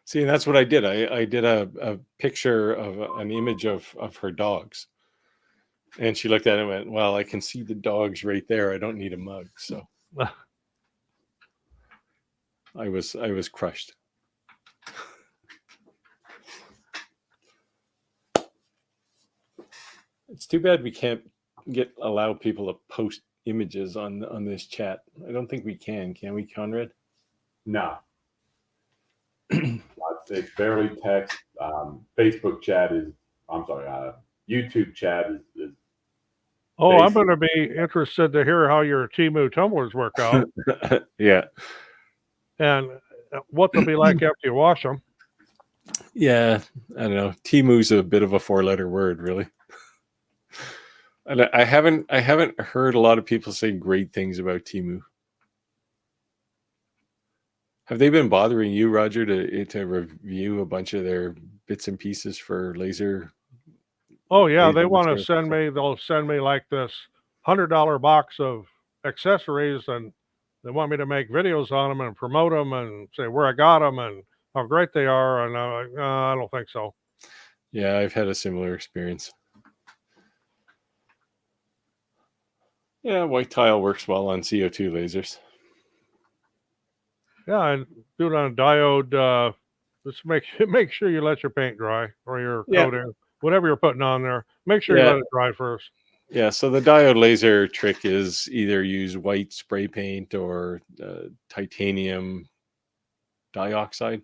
[SPEAKER 1] See, and that's what I did. I did a picture of an image of her dogs. And she looked at it and went, "Well, I can see the dogs right there. I don't need a mug." So I was crushed. It's too bad we can't allow people to post images on this chat. I don't think we can we, Conrad?
[SPEAKER 2] No. It's barely text. Facebook chat is, I'm sorry, YouTube chat is
[SPEAKER 3] Oh, I'm going to be interested to hear how your Temu tumblers work out.
[SPEAKER 1] Yeah.
[SPEAKER 3] And what they'll be like after you wash them.
[SPEAKER 1] Yeah, I don't know. Temu's a bit of a four-letter word, really. And I haven't heard a lot of people say great things about Temu. Have they been bothering you, Roger, to review a bunch of their bits and pieces for laser?
[SPEAKER 3] Oh yeah, they want to send me. They'll send me like this $100 box of accessories, and they want me to make videos on them and promote them and say where I got them and how great they are. And I'm like, I don't think so.
[SPEAKER 1] Yeah, I've had a similar experience. Yeah, white tile works well on CO2 lasers.
[SPEAKER 3] Yeah, and do it on a diode. Just make sure you let your paint dry or your coating, whatever you're putting on there. Make sure you let it dry first.
[SPEAKER 1] Yeah, so the diode laser trick is either use white spray paint or titanium dioxide,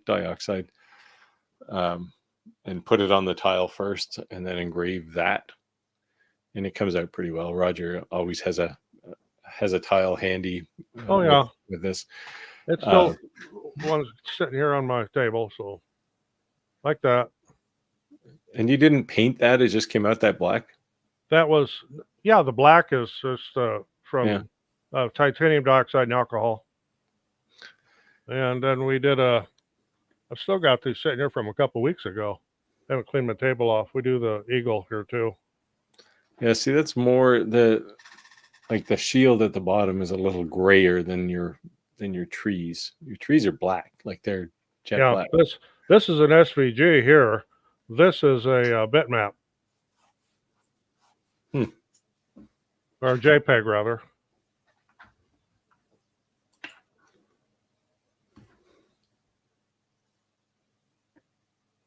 [SPEAKER 1] and put it on the tile first and then engrave that. And it comes out pretty well. Roger always has a tile handy. With this.
[SPEAKER 3] It's still one sitting here on my table, so like that.
[SPEAKER 1] And you didn't paint that; it just came out that black.
[SPEAKER 3] That was the black is just from titanium dioxide and alcohol. And then we did I've still got these sitting here from a couple of weeks ago. I haven't cleaned my table off. We do the eagle here too.
[SPEAKER 1] Yeah, see, that's more the shield at the bottom is a little grayer than your trees. Your trees are black, like they're jet black.
[SPEAKER 3] This is an SVG here. This is a bitmap. Or JPEG rather.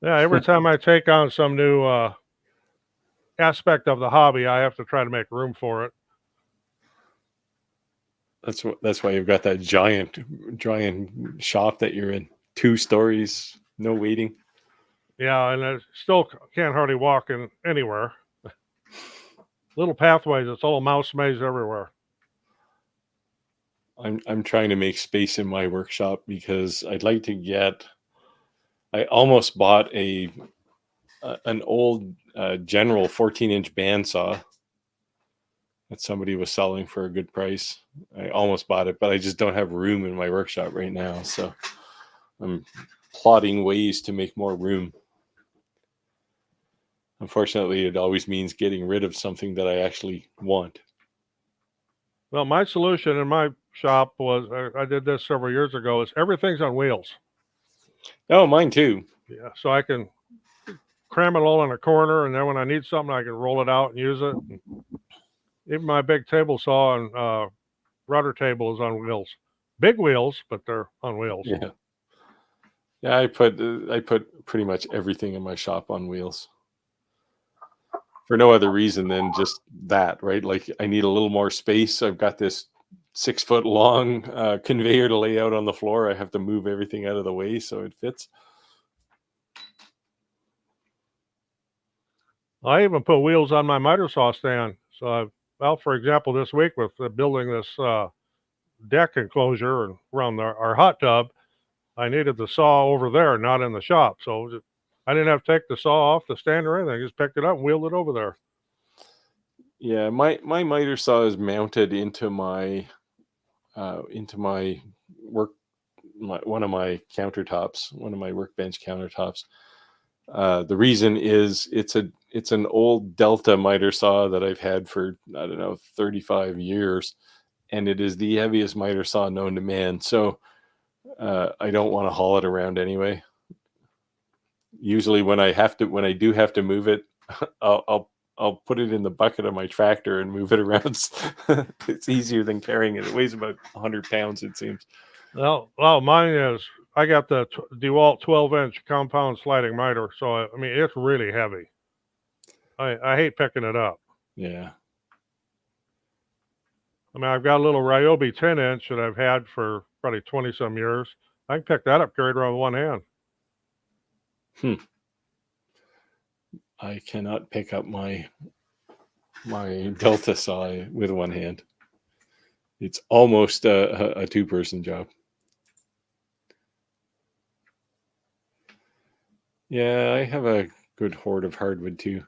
[SPEAKER 3] Yeah, every time I take on some new aspect of the hobby, I have to try to make room for it.
[SPEAKER 1] That's why you've got that giant shop that you're in. 2 stories, no waiting.
[SPEAKER 3] Yeah, and I still can't hardly walk in anywhere. Little pathways, it's all mouse maze everywhere.
[SPEAKER 1] I'm trying to make space in my workshop because I'd like to get. I almost bought an old General 14-inch bandsaw that somebody was selling for a good price. I almost bought it, but I just don't have room in my workshop right now. So I'm plotting ways to make more room. Unfortunately, it always means getting rid of something that I actually want.
[SPEAKER 3] Well, my solution in my shop was I did this several years ago. Is everything's on wheels.
[SPEAKER 1] Oh, mine too.
[SPEAKER 3] Yeah, so I can cram it all in a corner, and then when I need something, I can roll it out and use it. Even my big table saw and router table is on wheels. Big wheels, but they're on wheels.
[SPEAKER 1] Yeah. Yeah, I put pretty much everything in my shop on wheels. For no other reason than just that, right? Like I need a little more space. I've got this 6-foot long conveyor to lay out on the floor. I have to move everything out of the way so it fits.
[SPEAKER 3] I even put wheels on my miter saw stand. So, well, for example, this week with building this deck enclosure and around our hot tub, I needed the saw over there, not in the shop. So I didn't have to take the saw off the stand or anything. Just picked it up and wheeled it over there.
[SPEAKER 1] Yeah, my miter saw is mounted into my work one of my countertops, one of my workbench countertops. The reason is it's an old Delta miter saw that I've had for, I don't know, 35 years, and it is the heaviest miter saw known to man. So I don't want to haul it around anyway. Usually when I do have to move it, I'll put it in the bucket of my tractor and move it around. It's easier than carrying it. It weighs about 100 pounds, it seems.
[SPEAKER 3] Well, mine is, I got the DeWalt 12-inch compound sliding miter. So, I mean, it's really heavy. I hate picking it up.
[SPEAKER 1] Yeah.
[SPEAKER 3] I mean, I've got a little Ryobi 10-inch that I've had for probably 20-some years. I can pick that up, carried around with one hand.
[SPEAKER 1] I cannot pick up my Delta saw with one hand. It's almost a 2-person job. Yeah, I have a good hoard of hardwood too.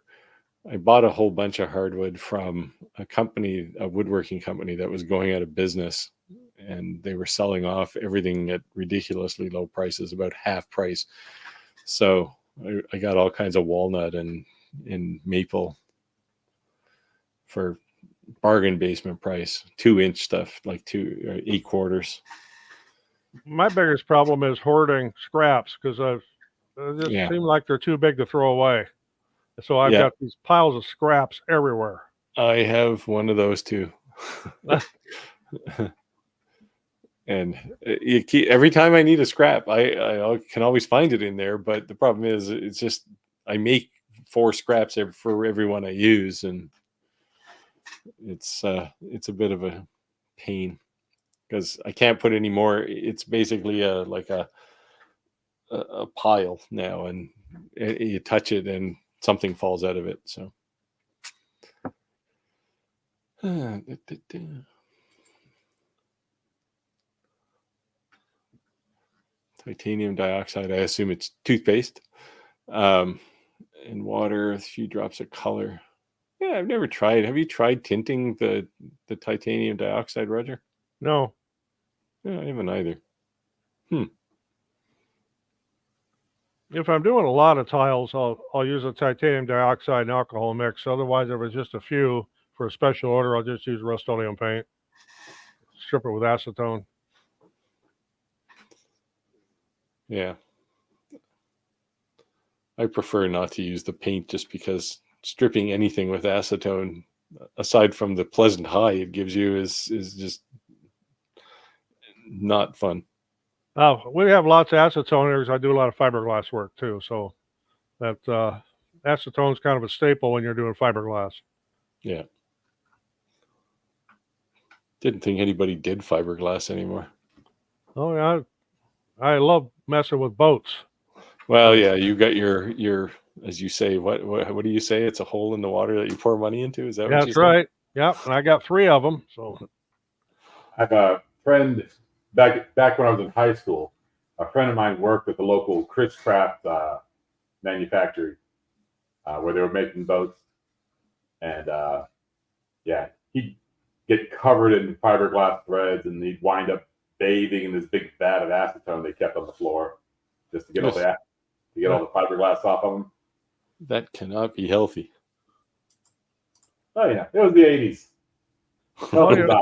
[SPEAKER 1] I bought a whole bunch of hardwood from a woodworking company that was going out of business, and they were selling off everything at ridiculously low prices, about half price. So I got all kinds of walnut and maple for bargain basement price, 2-inch stuff, like 8 quarters.
[SPEAKER 3] My biggest problem is hoarding scraps because they just seem like they're too big to throw away. So I've got these piles of scraps everywhere.
[SPEAKER 1] I have one of those too. And every time I need a scrap, I can always find it in there. But the problem is, it's just I make 4 scraps for every one I use, and it's a bit of a pain because I can't put any more. It's basically like a pile now, and you touch it and something falls out of it. So. Titanium dioxide, I assume it's toothpaste, and water, a few drops of color. Yeah, I've never tried. Have you tried tinting the titanium dioxide, Roger?
[SPEAKER 3] No.
[SPEAKER 1] Yeah, I haven't either.
[SPEAKER 3] If I'm doing a lot of tiles, I'll use a titanium dioxide and alcohol mix. Otherwise, if it's just a few for a special order, I'll just use Rust-Oleum paint. Strip it with acetone.
[SPEAKER 1] Yeah. I prefer not to use the paint just because stripping anything with acetone, aside from the pleasant high it gives you, is just not fun.
[SPEAKER 3] We have lots of acetone here because I do a lot of fiberglass work too. So That acetone's kind of a staple when you're doing fiberglass.
[SPEAKER 1] Yeah. Didn't think anybody did fiberglass anymore.
[SPEAKER 3] Oh yeah, I love messing with boats.
[SPEAKER 1] Well, yeah, you got your as you say, what do you say? It's a hole in the water that you pour money into. Is that
[SPEAKER 3] Yeah,
[SPEAKER 1] what you
[SPEAKER 3] that's
[SPEAKER 1] say?
[SPEAKER 3] right. Yep, and I got 3 of them. So
[SPEAKER 2] I have a friend back when I was in high school. A friend of mine worked at the local Chris Craft manufacturer where they were making boats, and yeah, he'd get covered in fiberglass threads, and he'd wind up bathing in this big vat of acetone they kept on the floor just to get all
[SPEAKER 1] Yes.
[SPEAKER 2] the fiberglass off of them.
[SPEAKER 1] That cannot be healthy.
[SPEAKER 2] Oh yeah, it was the '80s.
[SPEAKER 3] Oh, yeah.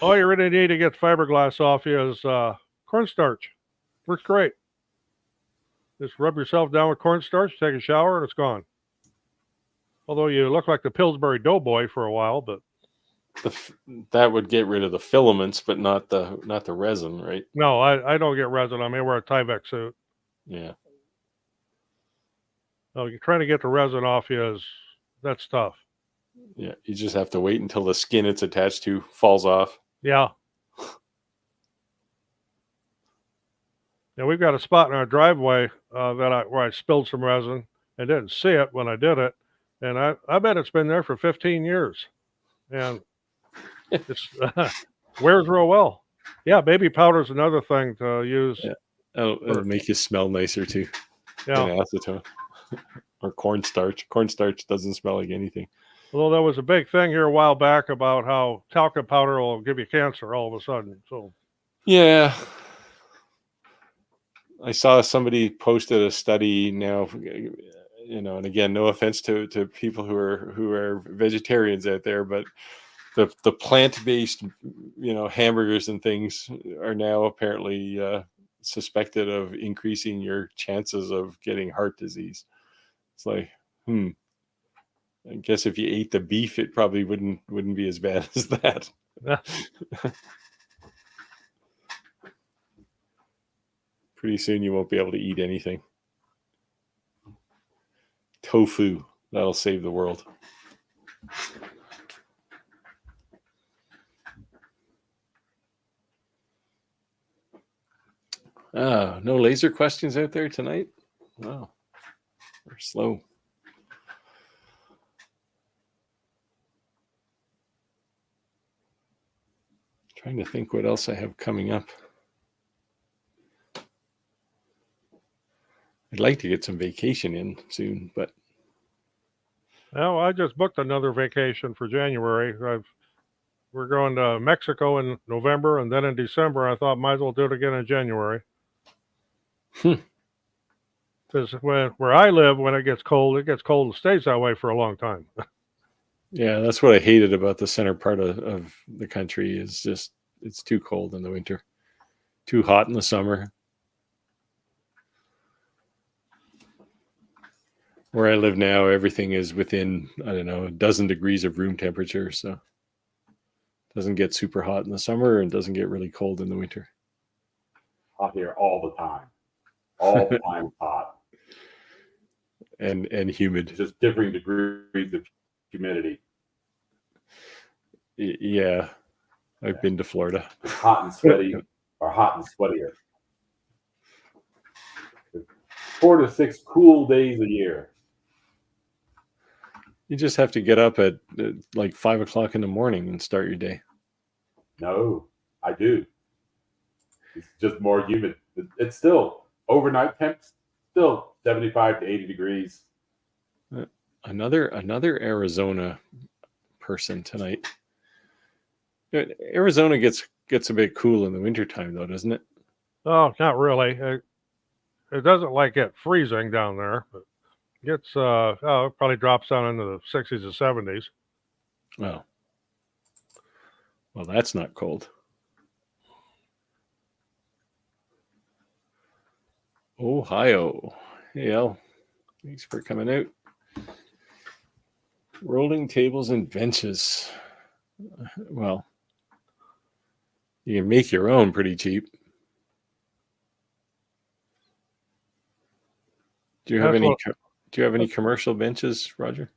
[SPEAKER 3] All you really need to get fiberglass off you is cornstarch. Works great. Just rub yourself down with cornstarch, take a shower, and it's gone. Although you look like the Pillsbury Doughboy for a while, but
[SPEAKER 1] That would get rid of the filaments, but not the resin, right?
[SPEAKER 3] no, I don't get resin. I may wear a Tyvek suit.
[SPEAKER 1] Yeah.
[SPEAKER 3] No, you're trying to get the resin off you that's tough.
[SPEAKER 1] Yeah. You just have to wait until the skin it's attached to falls off.
[SPEAKER 3] Yeah. Yeah, we've got a spot in our driveway where I spilled some resin and didn't see it when I did it, and I bet it's been there for 15 years, and it's wears real well. Yeah, baby powder is another thing to use.
[SPEAKER 1] Yeah. It'll make you smell nicer too.
[SPEAKER 3] Yeah.
[SPEAKER 1] Than acetone or cornstarch. Cornstarch doesn't smell like anything.
[SPEAKER 3] Although there was a big thing here a while back about how talcum powder will give you cancer all of a sudden. So
[SPEAKER 1] Yeah. I saw somebody posted a study now, and again, no offense to people who are vegetarians out there, but the plant-based, hamburgers and things are now apparently suspected of increasing your chances of getting heart disease. It's like, I guess if you ate the beef, it probably wouldn't be as bad as that. Pretty soon you won't be able to eat anything. Tofu, that'll save the world. No laser questions out there tonight? Wow, we're slow. Trying to think what else I have coming up. I'd like to get some vacation in soon, but
[SPEAKER 3] well, I just booked another vacation for January. We're going to Mexico in November, and then in December. I thought might as well do it again in January. Because where I live, when it gets cold and stays that way for a long time.
[SPEAKER 1] Yeah, that's what I hated about the center part of the country is just it's too cold in the winter, too hot in the summer. Where I live now, everything is within, I don't know, a dozen degrees of room temperature, so it doesn't get super hot in the summer and doesn't get really cold in the winter.
[SPEAKER 2] Hot here all the time. All the time hot.
[SPEAKER 1] And humid.
[SPEAKER 2] It's just differing degrees of humidity.
[SPEAKER 1] Yeah. I've been to Florida.
[SPEAKER 2] It's hot and sweaty or hot and sweatier. 4 to 6 cool days a year.
[SPEAKER 1] You just have to get up at like 5 o'clock in the morning and start your day.
[SPEAKER 2] No, I do. It's just more humid. It's still overnight temps, still 75 to 80 degrees.
[SPEAKER 1] Another Arizona person tonight. Arizona gets a bit cool in the wintertime though, doesn't it?
[SPEAKER 3] Oh, not really. It doesn't like it freezing down there, but it gets it probably drops down into the 60s and 70s.
[SPEAKER 1] Well, that's not cold. Ohio. Hey, Al. Thanks for coming out. Rolling tables and benches. Well, you can make your own pretty cheap. Do you have any Do you have any commercial benches, Roger?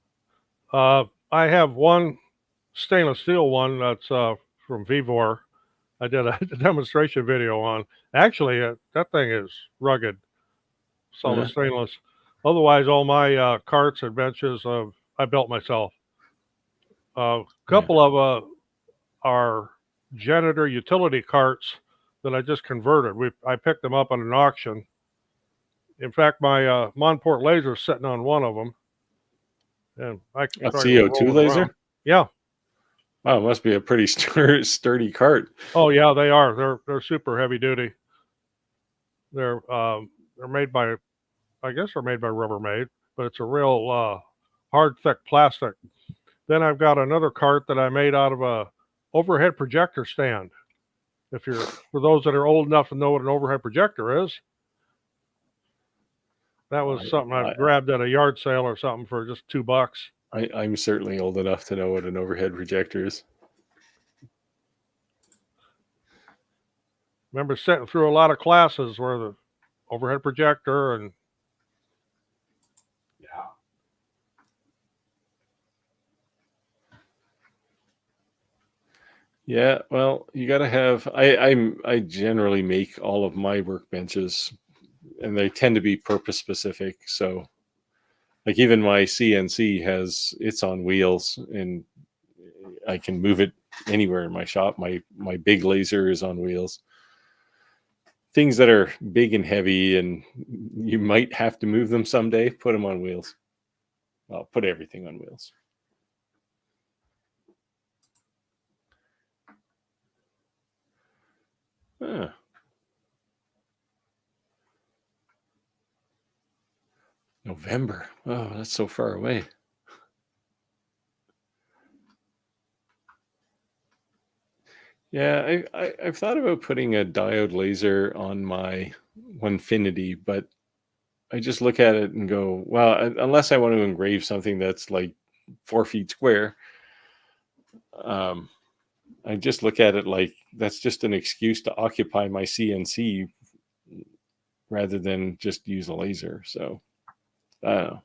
[SPEAKER 3] I have one stainless steel one that's from Vivor. I did a demonstration video on. Actually, that thing is rugged, solid
[SPEAKER 1] Uh-huh.
[SPEAKER 3] stainless. Otherwise, all my carts and benches I built myself. A couple of are janitor utility carts that I just converted. I picked them up at an auction. In fact, my Monport laser is sitting on one of them, and I can
[SPEAKER 1] A
[SPEAKER 3] try to
[SPEAKER 1] CO2
[SPEAKER 3] roll it
[SPEAKER 1] laser?
[SPEAKER 3] around. Yeah.
[SPEAKER 1] Wow, it must be a pretty sturdy cart.
[SPEAKER 3] Oh yeah, they are. They're super heavy duty. They're made by, I guess they're made by Rubbermaid, but it's a real hard, thick plastic. Then I've got another cart that I made out of a overhead projector stand. For those that are old enough to know what an overhead projector is, that was something I grabbed at a yard sale or something for just $2.
[SPEAKER 1] I'm certainly old enough to know what an overhead projector is.
[SPEAKER 3] Remember sitting through a lot of classes where the overhead projector and
[SPEAKER 2] Yeah.
[SPEAKER 1] Yeah, well, you got to have. I generally make all of my workbenches, and they tend to be purpose specific. So, like even my CNC it's on wheels, and I can move it anywhere in my shop. My big laser is on wheels. Things that are big and heavy, and you might have to move them someday. Put them on wheels. I'll put everything on wheels. Huh. November. Oh, that's so far away. Yeah, I've thought about putting a diode laser on my Onefinity, but I just look at it and go, well, unless I want to engrave something that's like 4 feet square, I just look at it like that's just an excuse to occupy my CNC rather than just use a laser. So I don't know.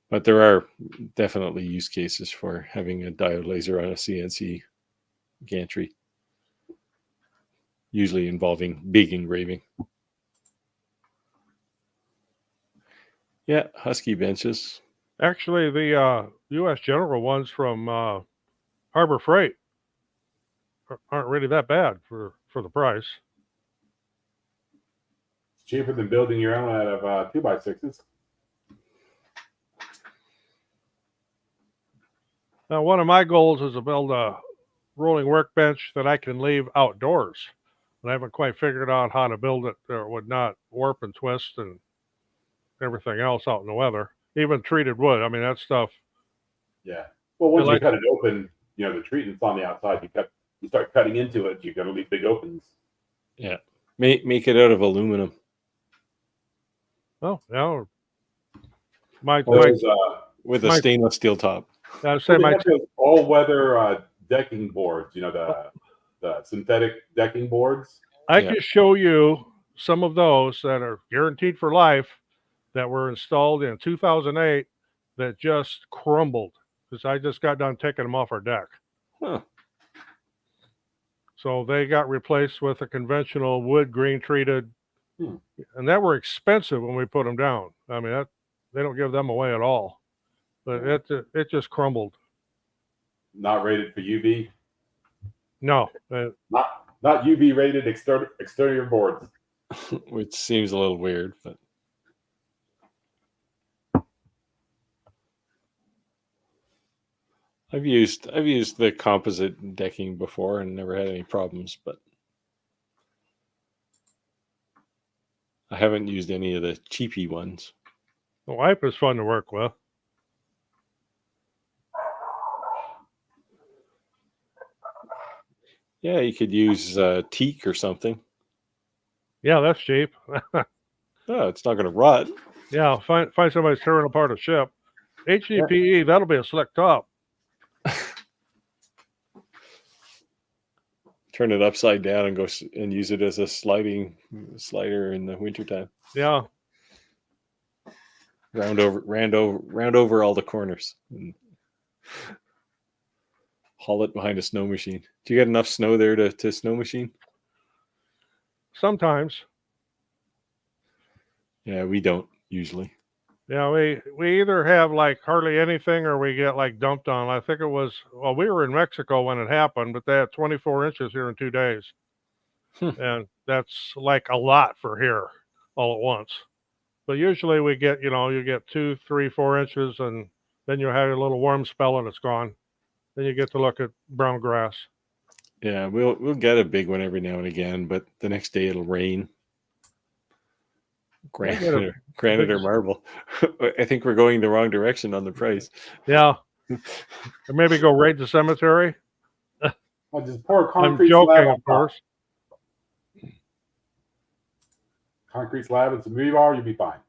[SPEAKER 1] But there are definitely use cases for having a diode laser on a CNC gantry, usually involving big engraving. Yeah, Husky benches.
[SPEAKER 3] actually the U.S. General ones from Harbor Freight aren't really that bad for the price.
[SPEAKER 2] It's cheaper than building your own out of 2x6s.
[SPEAKER 3] Now, one of my goals is to build a rolling workbench that I can leave outdoors. And I haven't quite figured out how to build it that it would not warp and twist and everything else out in the weather. Even treated wood. I mean, that stuff.
[SPEAKER 2] Yeah. Well, once you
[SPEAKER 3] like-
[SPEAKER 2] cut it open, the treatment's on the outside. You start cutting into it. You're going to leave big opens.
[SPEAKER 1] Yeah, make it out of aluminum.
[SPEAKER 3] Oh, yeah. My
[SPEAKER 1] With a stainless steel top.
[SPEAKER 3] I say
[SPEAKER 2] they have those all-weather decking boards. The synthetic decking boards.
[SPEAKER 3] I can show you some of those that are guaranteed for life that were installed in 2008 that just crumbled because I just got done taking them off our deck.
[SPEAKER 1] Huh.
[SPEAKER 3] So they got replaced with a conventional wood green treated, and that were expensive when we put them down. I mean, they don't give them away at all, but it just crumbled.
[SPEAKER 2] Not rated for UV.
[SPEAKER 3] No,
[SPEAKER 2] Not UV rated exterior boards.
[SPEAKER 1] Which seems a little weird, but I've used the composite decking before and never had any problems, but I haven't used any of the cheapy ones.
[SPEAKER 3] the wipe is fun to work with.
[SPEAKER 1] Yeah, you could use teak or something.
[SPEAKER 3] Yeah, that's cheap.
[SPEAKER 1] Oh, it's not going to rot.
[SPEAKER 3] Yeah, find somebody tearing apart a ship. HDPE, that'll be a slick top.
[SPEAKER 1] Turn it upside down and go and use it as a slider in the wintertime.
[SPEAKER 3] Yeah.
[SPEAKER 1] round over all the corners, and haul it behind a snow machine. Do you get enough snow there to snow machine?
[SPEAKER 3] Sometimes.
[SPEAKER 1] Yeah, we don't usually.
[SPEAKER 3] Yeah, we either have like hardly anything or we get like dumped on. I think it was, well, we were in Mexico when it happened, but they had 24 inches here in 2 days. And that's like a lot for here all at once. But usually we get, you get 2, 3, 4 inches, and then you have a little warm spell and it's gone. Then you get to look at brown grass.
[SPEAKER 1] Yeah, we'll get a big one every now and again, but the next day it'll rain. Granite or marble. I think we're going the wrong direction on the price.
[SPEAKER 3] Yeah. Or maybe go raid the cemetery.
[SPEAKER 2] I'll just pour a
[SPEAKER 3] I'm
[SPEAKER 2] concrete slab
[SPEAKER 3] joking,
[SPEAKER 2] on
[SPEAKER 3] of course.
[SPEAKER 2] top. Concrete slab and some rebar, you'll be fine.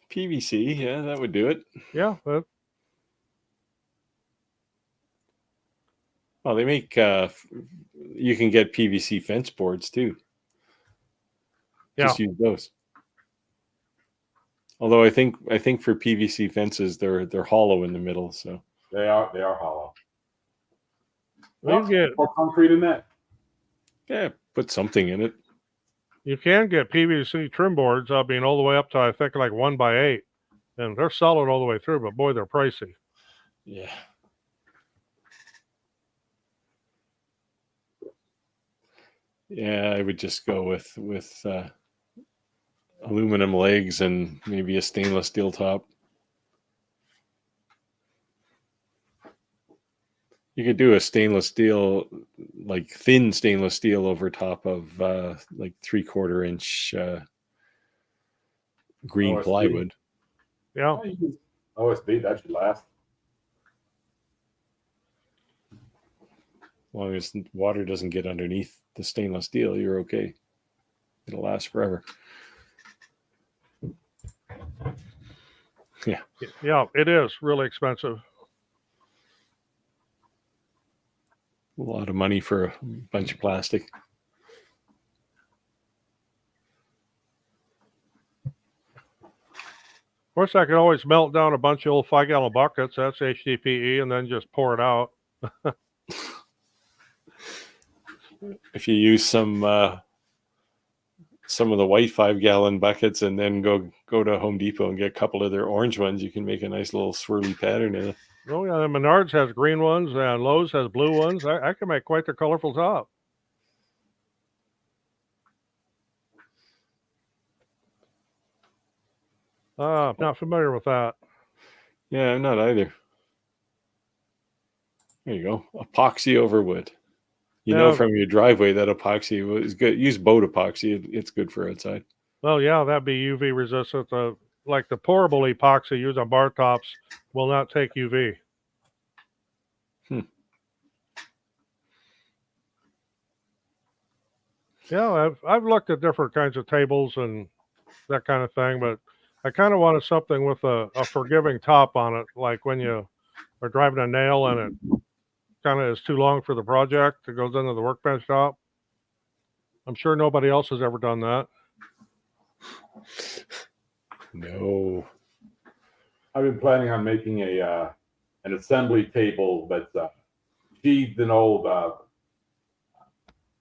[SPEAKER 1] PVC, yeah, that would do it.
[SPEAKER 3] Yeah.
[SPEAKER 1] Well, they make you can get PVC fence boards too. Just use those. Although I think for PVC fences they're hollow in the middle, so
[SPEAKER 2] they are hollow.
[SPEAKER 3] Well, get
[SPEAKER 2] more concrete in that.
[SPEAKER 1] Yeah, put something in it.
[SPEAKER 3] You can get PVC trim boards, being all the way up to I think like 1x8, and they're solid all the way through. But boy, they're pricey.
[SPEAKER 1] Yeah. Yeah, I would just go with aluminum legs and maybe a stainless steel top. You could do a stainless steel, like thin stainless steel over top of like 3/4 inch green
[SPEAKER 2] OSB.
[SPEAKER 1] plywood.
[SPEAKER 3] Yeah.
[SPEAKER 2] OSB, that should last.
[SPEAKER 1] As long as water doesn't get underneath the stainless steel, you're okay. It'll last forever. Yeah.
[SPEAKER 3] Yeah, it is really expensive.
[SPEAKER 1] A lot of money for a bunch of plastic.
[SPEAKER 3] Of course, I could always melt down a bunch of old 5-gallon buckets. That's HDPE, and then just pour it out.
[SPEAKER 1] If you use some of the white 5-gallon buckets and then go to Home Depot and get a couple of their orange ones, you can make a nice little swirly pattern in it.
[SPEAKER 3] Oh yeah, Menards has green ones and Lowe's has blue ones. I can make quite the colorful top. I'm not familiar with that.
[SPEAKER 1] Yeah, I'm not either. There you go. Epoxy over wood. You know from your driveway that epoxy is good. Use boat epoxy. It's good for outside.
[SPEAKER 3] Well, yeah, that'd be UV resistant. Like the pourable epoxy used on bar tops will not take UV. Yeah, I've looked at different kinds of tables and that kind of thing, but I kind of wanted something with a forgiving top on it, like when you are driving a nail and it kind of is too long for the project. It goes into the workbench top. I'm sure nobody else has ever done that.
[SPEAKER 1] No.
[SPEAKER 2] I've been planning on making an assembly table that's sheathed in old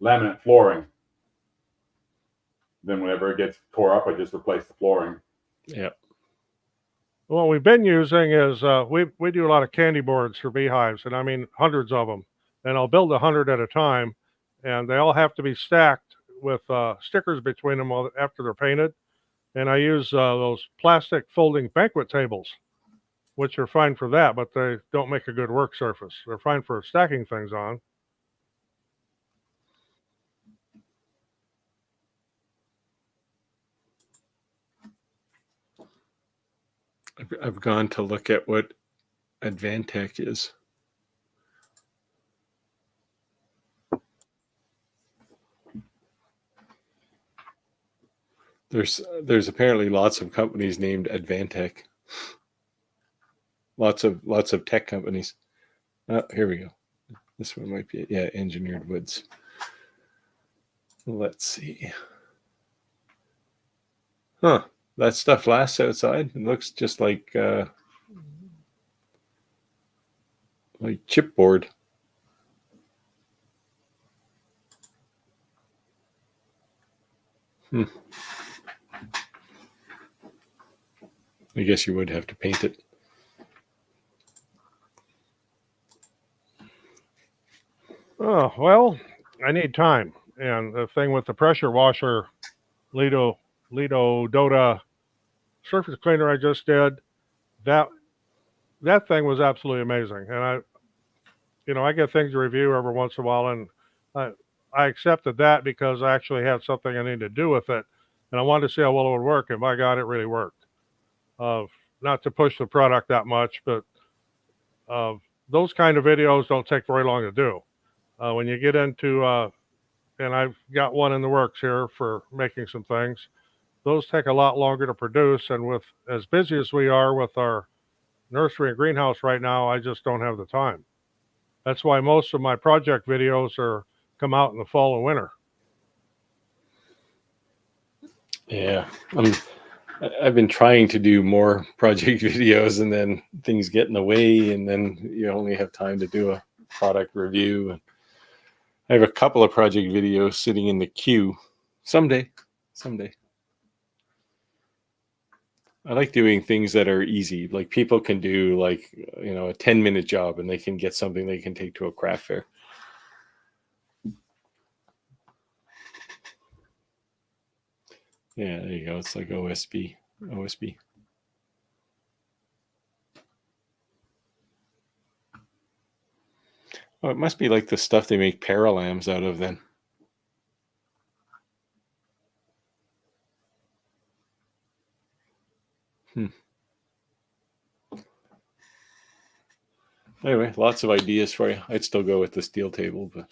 [SPEAKER 2] laminate flooring. Then whenever it gets tore up, I just replace the flooring.
[SPEAKER 1] Yeah.
[SPEAKER 3] What we've been using is we do a lot of candy boards for beehives, and I mean hundreds of them. And I'll build 100 at a time, and they all have to be stacked with stickers between them after they're painted. And I use those plastic folding banquet tables, which are fine for that, but they don't make a good work surface. They're fine for stacking things on.
[SPEAKER 1] I've gone to look at what Advantech is. There's apparently lots of companies named Advantech. Lots of tech companies. Oh, here we go. This one might be it. Yeah, engineered woods. Let's see. Huh. that stuff lasts outside. It looks just like chipboard. I guess you would have to paint it.
[SPEAKER 3] Oh, well, I need time. And the thing with the pressure washer, Lido Dota surface cleaner I just did, that thing was absolutely amazing. And I get things to review every once in a while, and I accepted that because I actually had something I needed to do with it, and I wanted to see how well it would work. And by God, it really worked. Not to push the product that much, but those kind of videos don't take very long to do. When you get into, and I've got one in the works here for making some things, those take a lot longer to produce. And with as busy as we are with our nursery and greenhouse right now, I just don't have the time. That's why most of my project videos come out in the fall and winter.
[SPEAKER 1] Yeah. I've been trying to do more project videos, and then things get in the way, and then you only have time to do a product review. And I have a couple of project videos sitting in the queue. Someday. I like doing things that are easy. Like people can do like, a 10-minute job, and they can get something they can take to a craft fair. Yeah, there you go. It's like OSB. Oh, it must be like the stuff they make paralams out of then. Anyway, lots of ideas for you. I'd still go with the steel table, but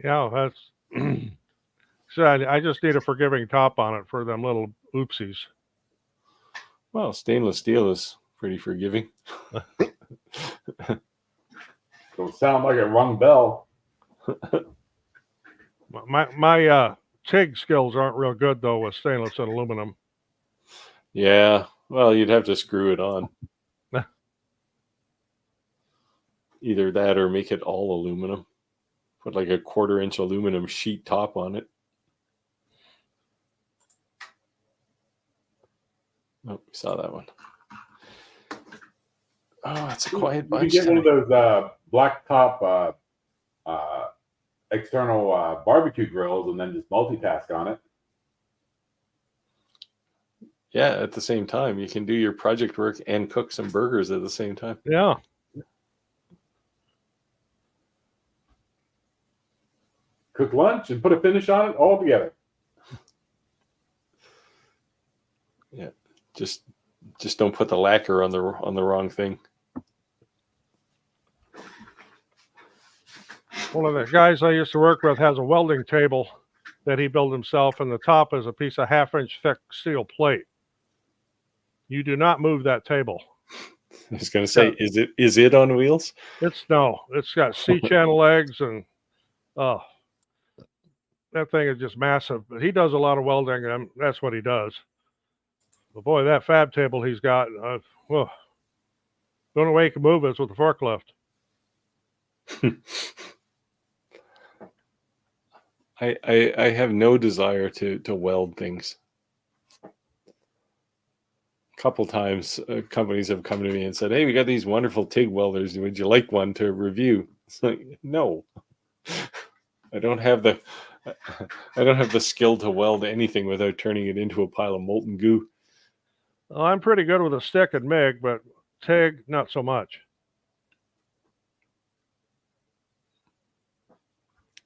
[SPEAKER 3] yeah, that's. So I just need a forgiving top on it for them little oopsies.
[SPEAKER 1] Well, stainless steel is pretty forgiving.
[SPEAKER 2] Don't sound like it rung bell.
[SPEAKER 3] My TIG skills aren't real good though with stainless and aluminum.
[SPEAKER 1] Yeah, well, you'd have to screw it on. Either that or make it all aluminum. Put like a 1/4-inch aluminum sheet top on it. Oh, we saw that one. Oh, it's a quiet bunch.
[SPEAKER 2] You can get one of those black top external barbecue grills and then just multitask on it.
[SPEAKER 1] Yeah, at the same time. You can do your project work and cook some burgers at the same time.
[SPEAKER 3] Yeah.
[SPEAKER 2] Cook lunch and put a finish on it all together.
[SPEAKER 1] Yeah. Just don't put the lacquer on the wrong thing.
[SPEAKER 3] One of the guys I used to work with has a welding table that he built himself, and the top is a piece of 1/2-inch thick steel plate. You do not move that table.
[SPEAKER 1] I was going to say, is it on wheels?
[SPEAKER 3] It's got C-channel legs, and that thing is just massive. But he does a lot of welding, and that's what he does. But boy, that fab table he's got, the only way he can move is with the forklift.
[SPEAKER 1] I have no desire to weld things. A couple times companies have come to me and said, "Hey, we got these wonderful TIG welders. Would you like one to review?" It's like, no. I don't have the skill to weld anything without turning it into a pile of molten goo.
[SPEAKER 3] Well, I'm pretty good with a stick and MIG, but TIG, not so much.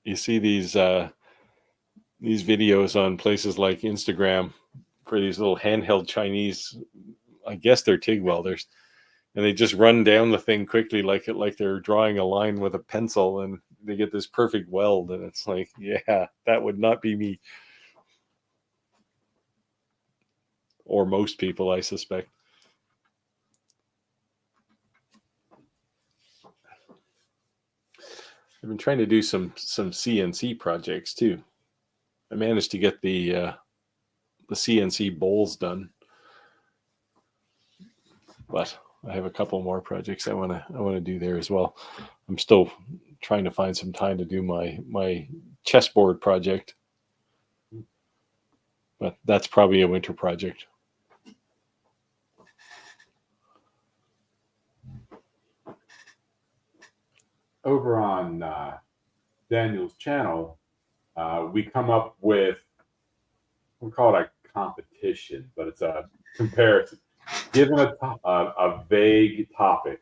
[SPEAKER 1] You see these videos on places like Instagram for these little handheld Chinese, I guess they're TIG welders, and they just run down the thing quickly like they're drawing a line with a pencil, and they get this perfect weld, and it's like, yeah, that would not be me. Or most people, I suspect. I've been trying to do some CNC projects too. I managed to get the CNC bowls done. but I have a couple more projects I want to do there as well. I'm still trying to find some time to do my chessboard project, but that's probably a winter project.
[SPEAKER 2] Over on Daniel's channel, we come up with, we call it a competition, but it's a comparison. Given a vague topic,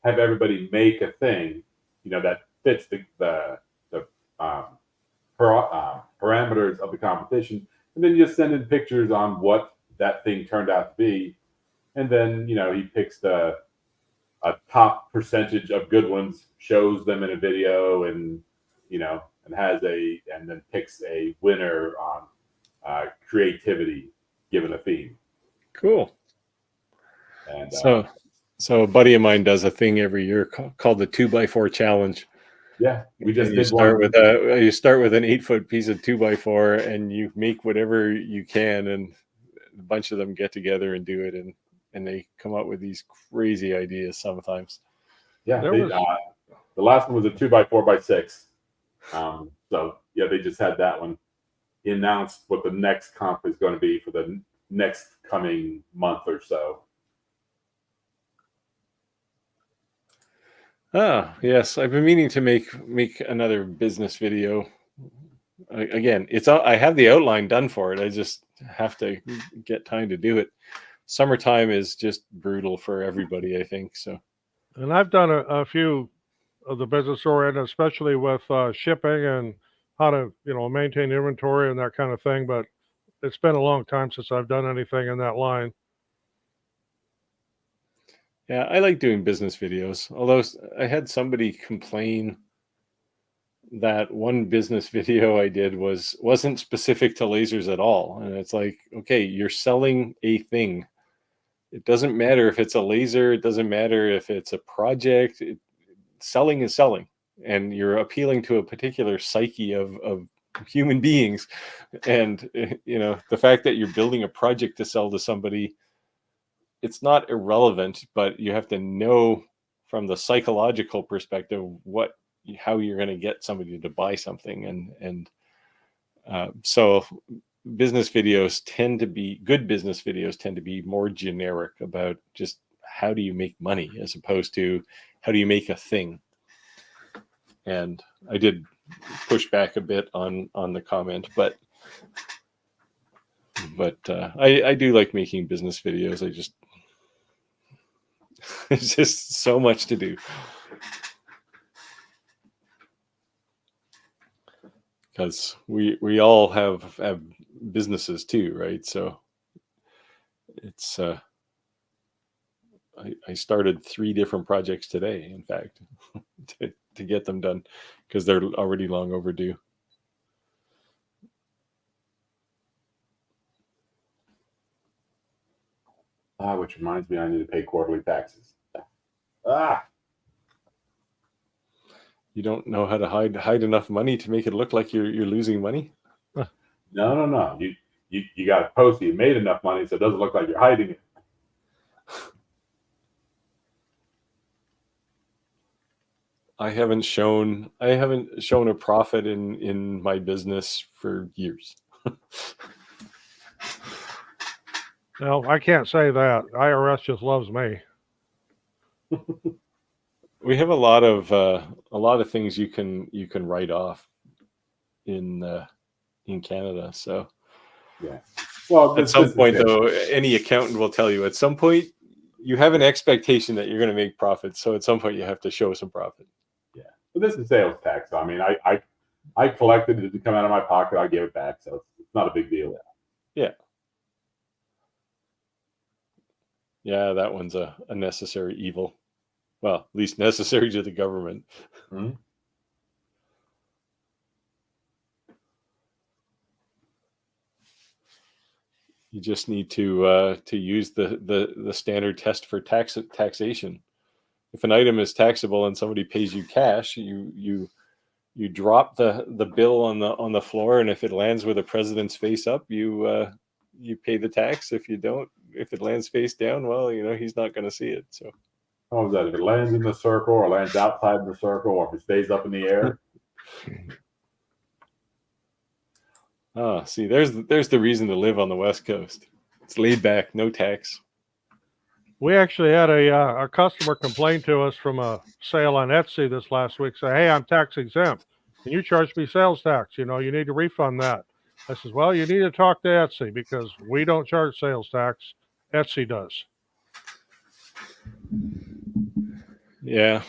[SPEAKER 2] have everybody make a thing, that fits the parameters of the competition, and then you just send in pictures on what that thing turned out to be, and then he picks a top percentage of good ones, shows them in a video, and and then picks a winner on creativity given a theme.
[SPEAKER 1] Cool.
[SPEAKER 2] And
[SPEAKER 1] so a buddy of mine does a thing every year called the 2x4 challenge.
[SPEAKER 2] yeah, we just
[SPEAKER 1] you start with an 8-foot piece of 2x4, and you make whatever you can, and a bunch of them get together and do it, and they come up with these crazy ideas sometimes.
[SPEAKER 2] Yeah, the last one was a 2x4x6. So yeah, they just had that one. He announced what the next comp is going to be for the next coming month or so.
[SPEAKER 1] Ah, yes, I've been meaning to make another business video. Again, I have the outline done for it. I just have to get time to do it. Summertime is just brutal for everybody, I think. So,
[SPEAKER 3] And I've done a few of the business oriented, especially with shipping and how to maintain inventory and that kind of thing. But it's been a long time since I've done anything in that line.
[SPEAKER 1] yeah, I like doing business videos. Although I had somebody complain that one business video I did wasn't specific to lasers at all, and it's like, okay, you're selling a thing. It doesn't matter if it's a laser. It doesn't matter if it's a project. Selling is selling, and you're appealing to a particular psyche of human beings. And the fact that you're building a project to sell to somebody, it's not irrelevant, but you have to know from the psychological perspective how you're going to get somebody to buy something. And so good business videos tend to be more generic about just how do you make money, as opposed to how do you make a thing. And I did push back a bit on the comment, but I do like making business videos. It's just so much to do, because we all have businesses too, right? So it's I started 3 different projects today, in fact, to get them done, because they're already long overdue.
[SPEAKER 2] Which reminds me, I need to pay quarterly taxes.
[SPEAKER 1] You don't know how to hide enough money to make it look like you're losing money?
[SPEAKER 2] No. You got to post it. You made enough money so it doesn't look like you're hiding it.
[SPEAKER 1] I haven't shown a profit in my business for years.
[SPEAKER 3] Well, I can't say that. IRS just loves me.
[SPEAKER 1] We have a lot of things you can write off in Canada. So
[SPEAKER 2] yeah. Well,
[SPEAKER 1] at some point, though, any accountant will tell you at some point you have an expectation that you're going to make profits. So at some point you have to show some profit.
[SPEAKER 2] Yeah, but this is sales tax. So, I mean, I collected it to come out of my pocket. I gave it back, so it's not a big deal.
[SPEAKER 1] Yeah. Yeah, that one's a necessary evil. Well, at least necessary to the government.
[SPEAKER 2] Mm-hmm.
[SPEAKER 1] You just need to use the standard test for taxation. If an item is taxable and somebody pays you cash, you drop the bill on the floor, and if it lands with the president's face up, you you pay the tax. If you don't, if it lands face down, well, he's not going to see it. So
[SPEAKER 2] How was that? If it lands in the circle or lands outside the circle, or if it stays up in the air?
[SPEAKER 1] see, there's the reason to live on the West Coast. It's laid back, no tax.
[SPEAKER 3] We actually had a customer complain to us from a sale on Etsy this last week. Say, hey, I'm tax exempt, and you charged me sales tax. You need to refund that. I says, well, you need to talk to Etsy because we don't charge sales tax. Etsy does.
[SPEAKER 1] Yeah,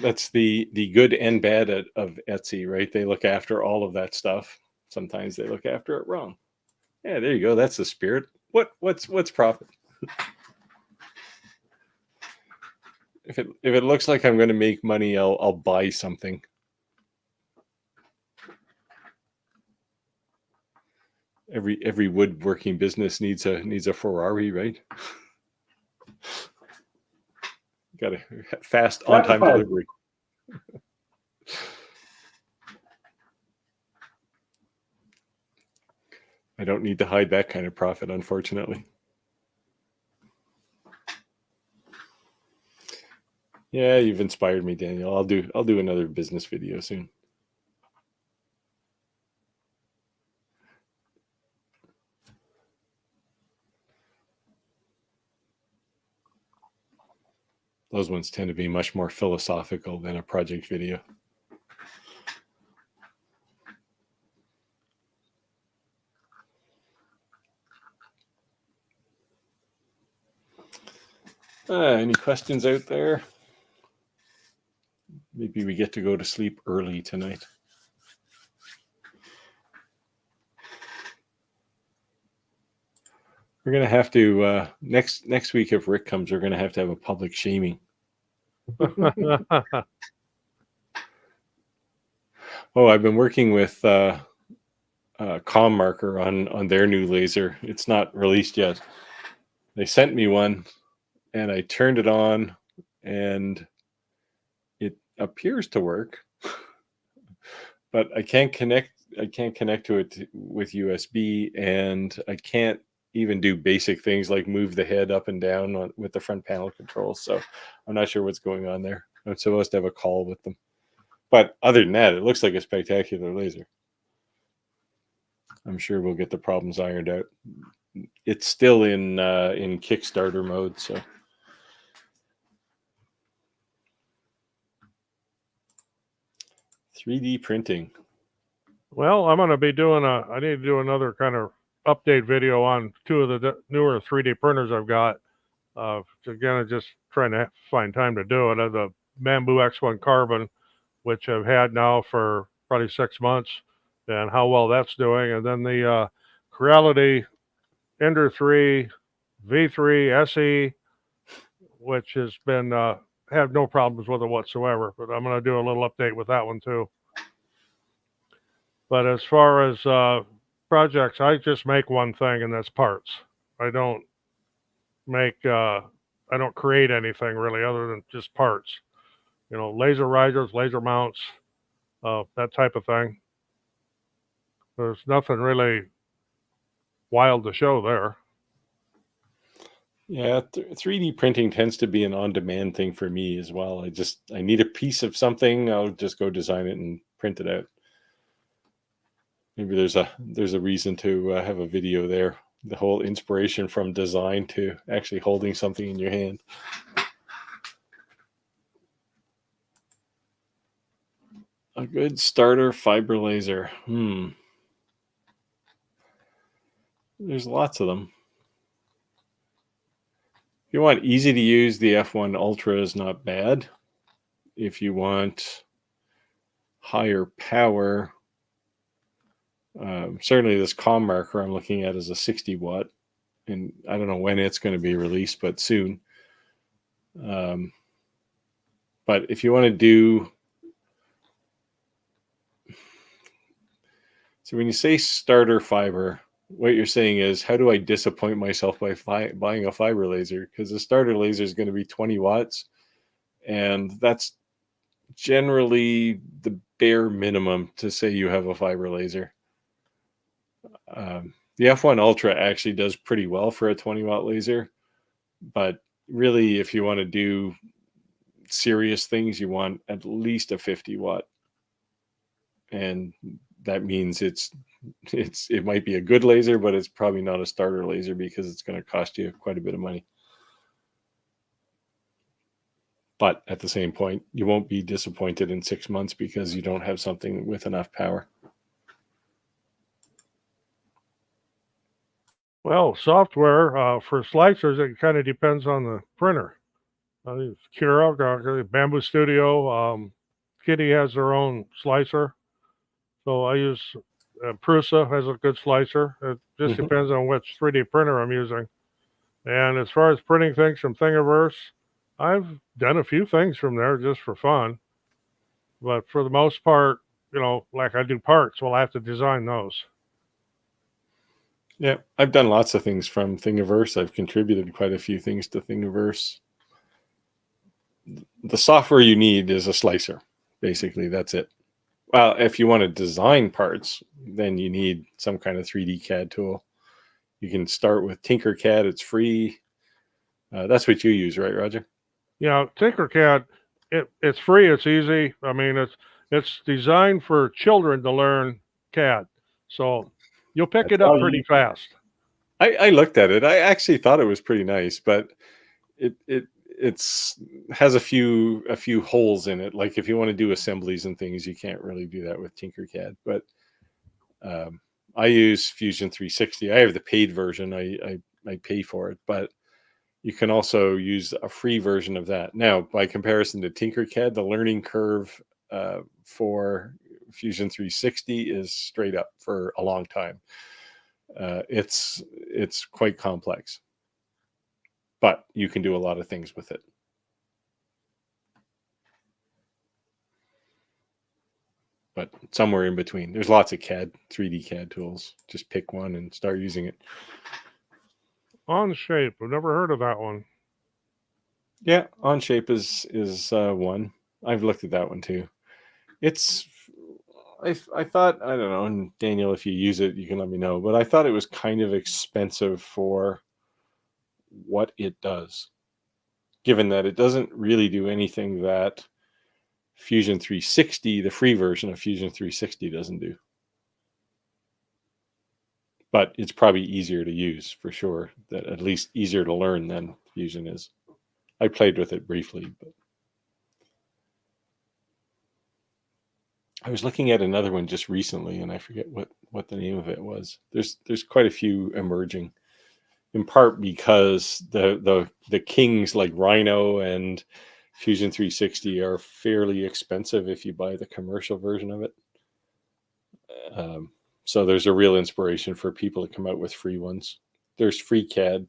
[SPEAKER 1] that's the good and bad of Etsy, right? They look after all of that stuff. Sometimes they look after it wrong. Yeah, there you go. That's the spirit. What's profit? If it looks like I'm going to make money, I'll buy something. Every woodworking business needs a Ferrari, right? Got a fast on time delivery. I don't need to hide that kind of profit, unfortunately. Yeah, you've inspired me, Daniel. I'll do another business video soon. Those ones tend to be much more philosophical than a project video. Any questions out there? Maybe we get to go to sleep early tonight. We're gonna have to next week if Rick comes, we're gonna have a public shaming. Oh, I've been working with Marker on their new laser. It's not released yet. They sent me one, and I turned it on, and it appears to work, but I can't connect to it with USB, and I can't even do basic things like move the head up and down with the front panel controls. So I'm not sure what's going on there. I'm supposed to have a call with them, but other than that, it looks like a spectacular laser. I'm sure we'll get the problems ironed out. It's still in Kickstarter mode, so. $3D printing. Well, I'm going to be doing I need to do another kind of update video on two of the newer 3D printers I've got. Again, I'm just trying to find time to do it. I have the Bamboo X1 Carbon, which I've had now for probably 6 months, and how well that's doing. And then the Creality Ender 3 V3 SE, which has been have no problems with it whatsoever. But I'm going to do a little update with that one too. But as far as projects, I just make one thing, and that's parts. I don't create anything really other than just parts. Laser risers, laser mounts, that type of thing. There's nothing really wild to show there. Yeah, 3D printing tends to be an on-demand thing for me as well. I need a piece of something, I'll just go design it and print it out. Maybe there's a reason to have a video there. The whole inspiration from design to actually holding something in your hand. A good starter fiber laser. There's lots of them. If you want easy to use, the F1 Ultra is not bad. If you want higher power, certainly this Marker I'm looking at is a 60 watt, and I don't know when it's going to be released, but soon. But if you want to do, so when you say starter fiber, what you're saying is, how do I disappoint myself by buying a fiber laser? Because the starter laser is going to be 20 watts, and that's generally the bare minimum to say you have a fiber laser. The F1 Ultra actually does pretty well for a 20-watt laser, but really, if you want to do serious things, you want at least a 50-watt, and that means it might be a good laser, but it's probably not a starter laser because it's going to cost you quite a bit of money. But at the same point, you won't be disappointed in 6 months because you don't have something with enough power.
[SPEAKER 3] Well, software for slicers, it kind of depends on the printer. Cura, Bamboo Studio, Kitty has their own slicer. So I use Prusa has a good slicer. It just depends on which 3D printer I'm using. And as far as printing things from Thingiverse, I've done a few things from there just for fun. But for the most part, like I do parts, well, I have to design those.
[SPEAKER 1] Yeah, I've done lots of things from Thingiverse. I've contributed quite a few things to Thingiverse. The software you need is a slicer. Basically, that's it. Well, if you want to design parts, then you need some kind of 3D CAD tool. You can start with Tinkercad. It's free. That's what you use, right, Roger?
[SPEAKER 3] Yeah, Tinkercad, it's free. It's easy. I mean, it's designed for children to learn CAD. So you'll pick it up pretty fast.
[SPEAKER 1] I looked at it. I actually thought it was pretty nice, but it has a few holes in it. Like if you want to do assemblies and things, you can't really do that with Tinkercad. But I use Fusion 360. I have the paid version. I pay for it, but you can also use a free version of that. Now, by comparison to Tinkercad, the learning curve for Fusion 360 is straight up for a long time. It's quite complex, but you can do a lot of things with it. But somewhere in between, there's lots of 3D CAD tools. Just pick one and start using it.
[SPEAKER 3] Onshape, I've never heard of that one.
[SPEAKER 1] Yeah, Onshape is one. I've looked at that one too. I thought, I don't know, and Daniel, if you use it, you can let me know, but I thought it was kind of expensive for what it does, given that it doesn't really do anything that Fusion 360, the free version of Fusion 360, doesn't do. But it's probably easier to use for sure, that at least easier to learn than Fusion is. I played with it briefly, but I was looking at another one just recently, and I forget what the name of it was. There's quite a few emerging, in part because the kings like Rhino and Fusion 360 are fairly expensive if you buy the commercial version of it. So there's a real inspiration for people to come out with free ones. There's FreeCAD,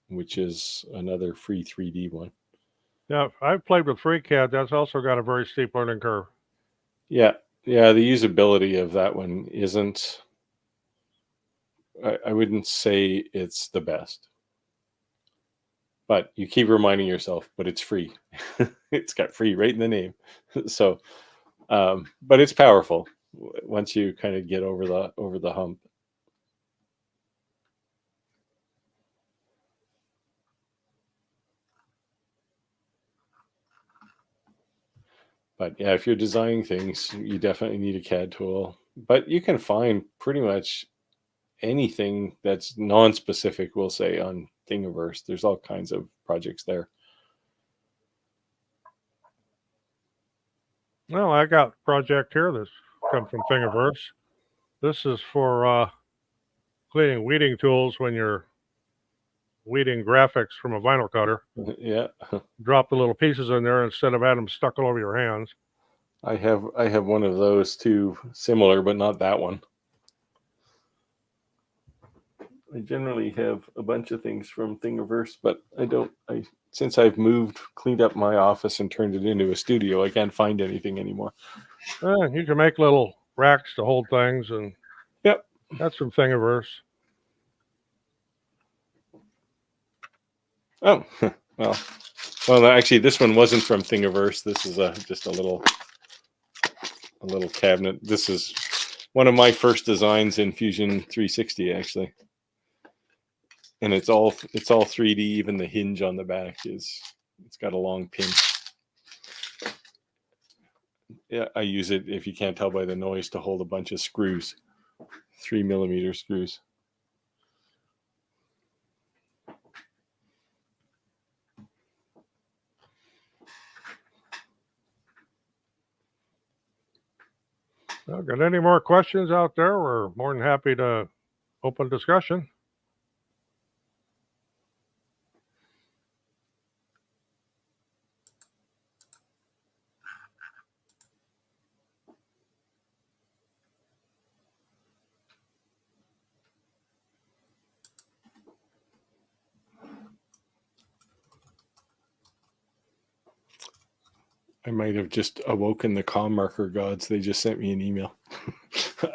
[SPEAKER 1] which is another free 3D one.
[SPEAKER 3] Yeah, I've played with FreeCAD. That's also got a very steep learning curve.
[SPEAKER 1] Yeah, the usability of that one isn't, I wouldn't say it's the best. But you keep reminding yourself, but it's free. It's got free right in the name. So, but it's powerful once you kind of get over the hump. But yeah, if you're designing things, you definitely need a CAD tool. But you can find pretty much anything that's non-specific, we'll say, on Thingiverse. There's all kinds of projects there.
[SPEAKER 3] Well, I got a project here that's come from Thingiverse. This is for cleaning weeding tools when you're weeding graphics from a vinyl cutter.
[SPEAKER 1] Yeah.
[SPEAKER 3] Drop the little pieces in there instead of having them stuck all over your hands.
[SPEAKER 1] I have one of those too, similar, but not that one. I generally have a bunch of things from Thingiverse, but since I've cleaned up my office and turned it into a studio, I can't find anything anymore.
[SPEAKER 3] You can make little racks to hold things, and
[SPEAKER 1] yep,
[SPEAKER 3] that's from Thingiverse.
[SPEAKER 1] Oh, well, actually, this one wasn't from Thingiverse. This is just a little cabinet. This is one of my first designs in Fusion 360, actually. And it's all 3D. Even the hinge on the back it's got a long pin. Yeah, I use it, if you can't tell by the noise, to hold a bunch of screws, 3mm screws.
[SPEAKER 3] Well, got any more questions out there? We're more than happy to open discussion.
[SPEAKER 1] I might have just awoken the comm marker gods. They just sent me an email.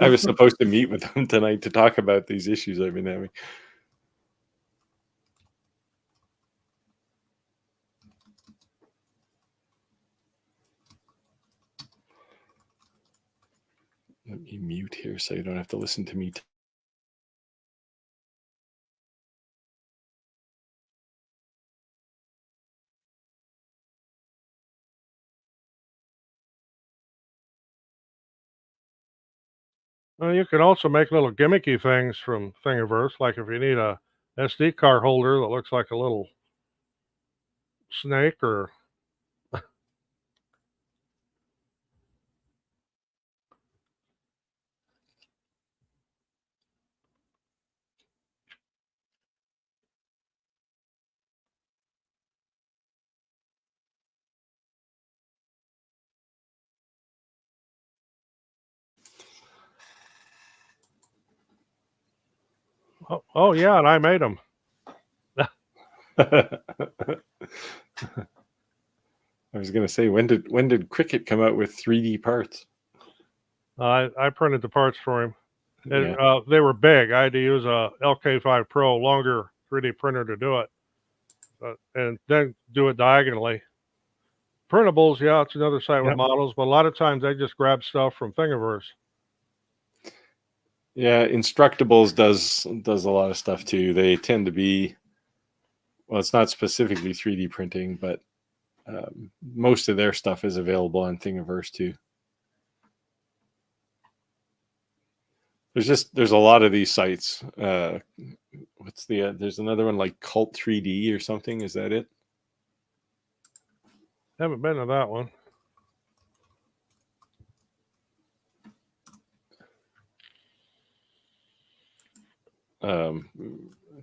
[SPEAKER 1] I was supposed to meet with them tonight to talk about these issues I've been having. Let me mute here so you don't have to listen to me.
[SPEAKER 3] Well, you can also make little gimmicky things from Thingiverse, like if you need a SD card holder that looks like a little snake or oh yeah, and I made them.
[SPEAKER 1] I was going to say, when did Cricut come out with 3D parts?
[SPEAKER 3] I printed the parts for him.
[SPEAKER 1] Yeah.
[SPEAKER 3] They were big. I had to use a LK5 Pro longer 3D printer to do it, and then do it diagonally. Printables, yeah, it's another site with
[SPEAKER 1] Yep.
[SPEAKER 3] models, but a lot of times they just grab stuff from Thingiverse.
[SPEAKER 1] Yeah, Instructables does a lot of stuff too. They tend to be, well, it's not specifically 3D printing, but most of their stuff is available on Thingiverse too. There's a lot of these sites. What's there's another one like Cult 3D or something. Is that it?
[SPEAKER 3] Haven't been to that one.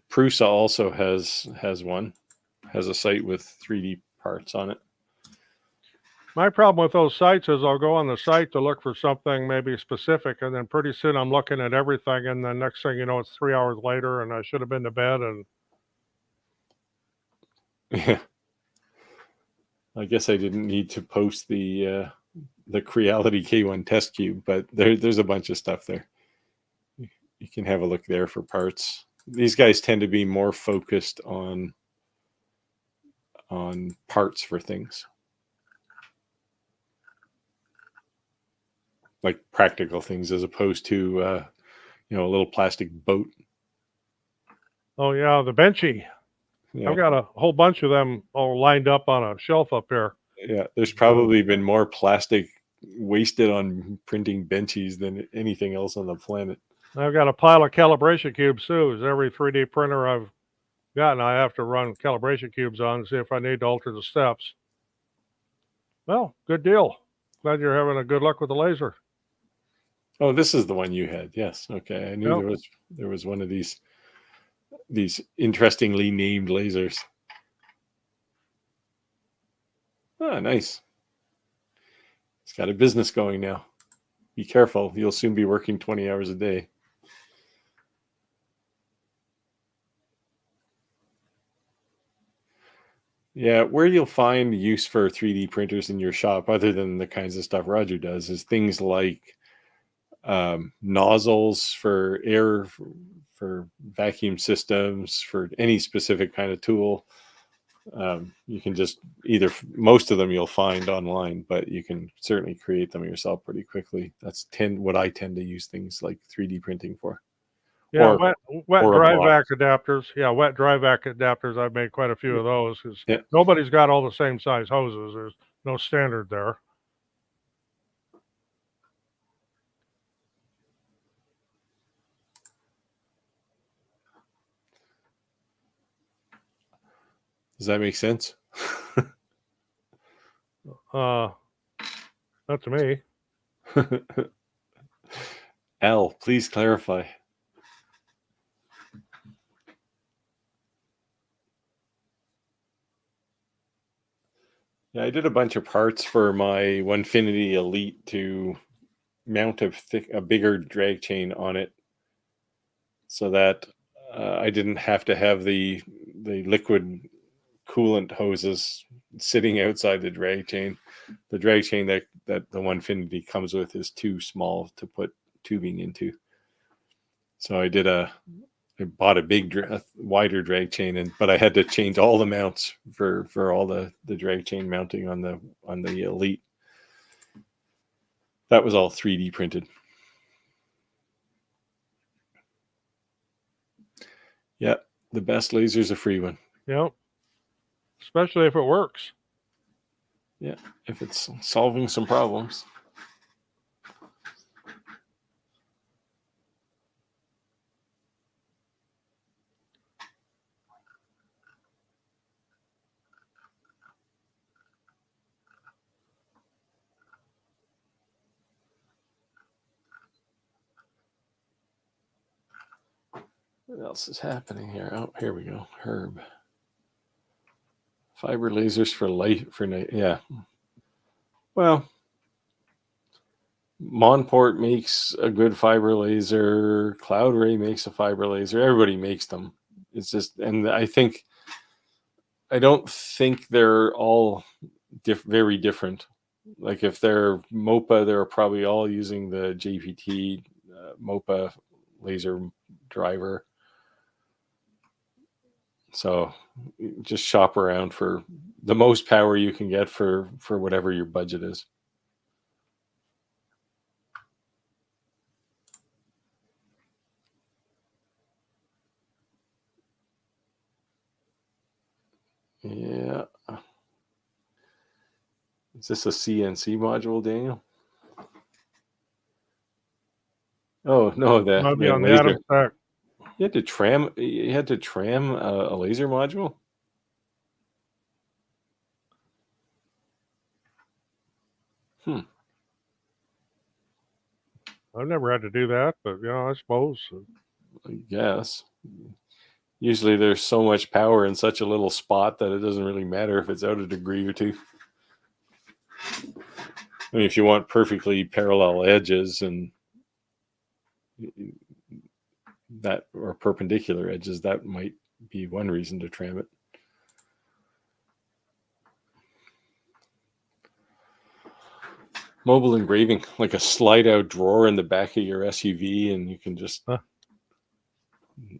[SPEAKER 1] Prusa also has a site with 3D parts on it.
[SPEAKER 3] My problem with those sites is I'll go on the site to look for something maybe specific, and then pretty soon I'm looking at everything, and then next thing you know, it's 3 hours later, and I should have been to bed. And
[SPEAKER 1] Yeah, I guess I didn't need to post the Creality K1 test cube, but there's a bunch of stuff there. You can have a look there for parts. These guys tend to be more focused on parts for things, like practical things, as opposed to a little plastic boat.
[SPEAKER 3] oh yeah, the benchy.
[SPEAKER 1] Yeah.
[SPEAKER 3] I've got a whole bunch of them all lined up on a shelf up here.
[SPEAKER 1] Yeah, there's probably been more plastic wasted on printing benchies than anything else on the planet.
[SPEAKER 3] I've got a pile of calibration cubes too. Every 3D printer I've gotten, I have to run calibration cubes on to see if I need to alter the steps. Well, good deal. Glad you're having a good luck with the laser.
[SPEAKER 1] Oh, this is the one you had. Yes. Okay. I knew
[SPEAKER 3] Yep.
[SPEAKER 1] there was one of these interestingly named lasers. Ah, nice. It's got a business going now. Be careful. You'll soon be working 20 hours a day. Yeah, where you'll find use for 3D printers in your shop, other than the kinds of stuff Roger does, is things like nozzles for air, for vacuum systems, for any specific kind of tool. You can just most of them you'll find online, but you can certainly create them yourself pretty quickly. That's what I tend to use things like 3D printing for.
[SPEAKER 3] Yeah,
[SPEAKER 1] Or
[SPEAKER 3] wet
[SPEAKER 1] or a
[SPEAKER 3] dry
[SPEAKER 1] block.
[SPEAKER 3] vac adapters. Yeah, wet dry vac adapters. I've made quite a few of those because
[SPEAKER 1] Yeah.
[SPEAKER 3] nobody's got all the same size hoses. There's no standard there.
[SPEAKER 1] Does that make sense?
[SPEAKER 3] Not to me.
[SPEAKER 1] Al, please clarify. Yeah, I did a bunch of parts for my Onefinity Elite to mount a bigger drag chain on it, so that I didn't have to have the liquid coolant hoses sitting outside the drag chain. The drag chain that the Onefinity comes with is too small to put tubing into. So I bought a wider drag chain, but I had to change all the mounts for all the drag chain mounting on the Elite. That was all 3D printed. Yeah, the best laser's a free one.
[SPEAKER 3] Yep. Especially if it works.
[SPEAKER 1] Yeah, if it's solving some problems. What else is happening here? Oh, here we go. Herb. Fiber lasers for light for night. Yeah. Well, Monport makes a good fiber laser. Cloud Ray makes a fiber laser. Everybody makes them. It's just, and I don't think they're all very different. Like if they're MOPA, they're probably all using the JPT MOPA laser driver. So just shop around for the most power you can get for whatever your budget is. Yeah. Is this a CNC module, Daniel? Oh no, the
[SPEAKER 3] Might be on the
[SPEAKER 1] laser.
[SPEAKER 3] Adam stack.
[SPEAKER 1] You had to tram a laser module?
[SPEAKER 3] I've never had to do that, but I suppose.
[SPEAKER 1] I guess. Usually there's so much power in such a little spot that it doesn't really matter if it's out a degree or two. I mean, if you want perfectly parallel edges and that, or perpendicular edges, that might be one reason to tram it. Mobile engraving, like a slide out drawer in the back of your SUV, and you can just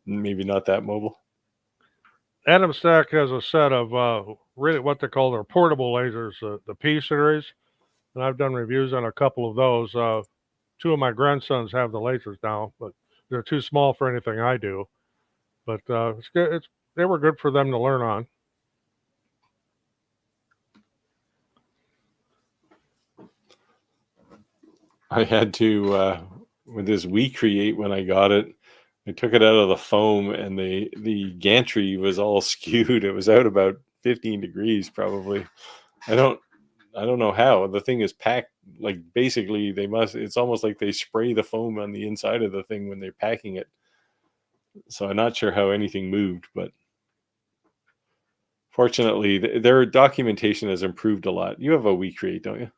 [SPEAKER 1] maybe not that mobile.
[SPEAKER 3] Adam Stack has a set of really what they call their portable lasers, the P series, and I've done reviews on a couple of those. Two of my grandsons have the lasers now, but they're too small for anything I do. But it's good. They were good for them to learn on.
[SPEAKER 1] I had to with this WeCreate when I got it. I took it out of the foam, and the gantry was all skewed. It was out about 15 degrees, probably. I don't know how. The thing is packed, like basically it's almost like they spray the foam on the inside of the thing when they're packing it. So I'm not sure how anything moved, but fortunately their documentation has improved a lot. You have a WeCreate, don't you,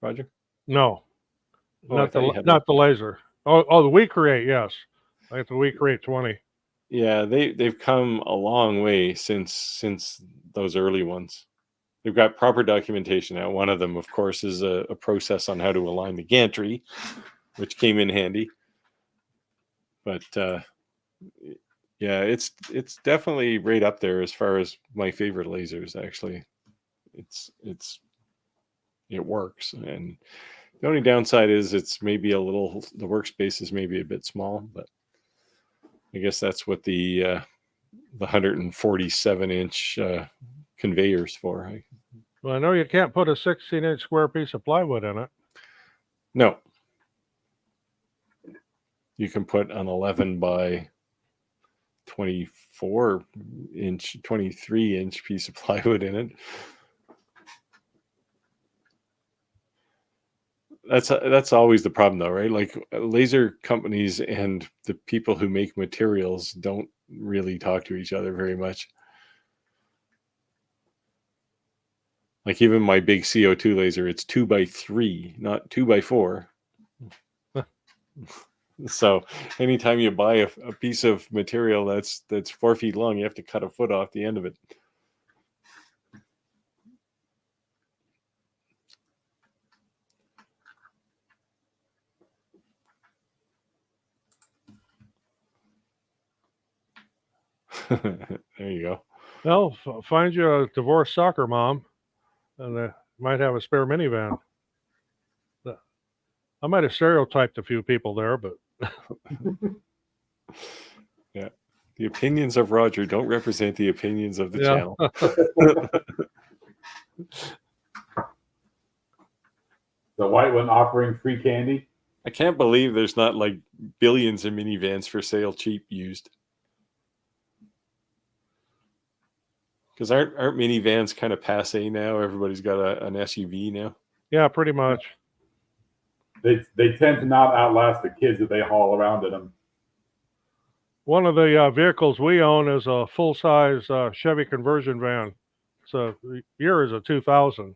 [SPEAKER 1] Roger?
[SPEAKER 3] No,
[SPEAKER 1] Oh, I
[SPEAKER 3] not
[SPEAKER 1] thought you had
[SPEAKER 3] the laser. Oh, the WeCreate, yes. I got the WeCreate 20.
[SPEAKER 1] Yeah, they've come a long way since those early ones. They've got proper documentation now. One of them, of course, is a process on how to align the gantry, which came in handy. But Yeah, it's definitely right up there as far as my favorite lasers. Actually, it works, and the only downside is it's maybe the workspace is maybe a bit small, but I guess that's what the 147-inch conveyors for.
[SPEAKER 3] Well, I know you can't put a 16-inch square piece of plywood in it.
[SPEAKER 1] No, you can put an 11 by 24-inch, 23-inch piece of plywood in it. That's always the problem, though, right? Like laser companies and the people who make materials don't really talk to each other very much. Like even my big CO2 laser, it's 2x3, not 2x4. So anytime you buy a piece of material that's 4 feet long, you have to cut a foot off the end of it. There you go.
[SPEAKER 3] Well, find you a divorced soccer mom, and they might have a spare minivan. I might have stereotyped a few people there, but
[SPEAKER 1] Yeah. The opinions of Roger don't represent the opinions of the
[SPEAKER 3] yeah.
[SPEAKER 1] channel.
[SPEAKER 2] The white one offering free candy.
[SPEAKER 1] I can't believe there's not like billions of minivans for sale cheap used. Because aren't minivans kind of passe now? Everybody's got an SUV now.
[SPEAKER 3] Yeah, pretty much.
[SPEAKER 2] They tend to not outlast the kids that they haul around in them.
[SPEAKER 3] One of the vehicles we own is a full-size Chevy conversion van. So the year is a 2000,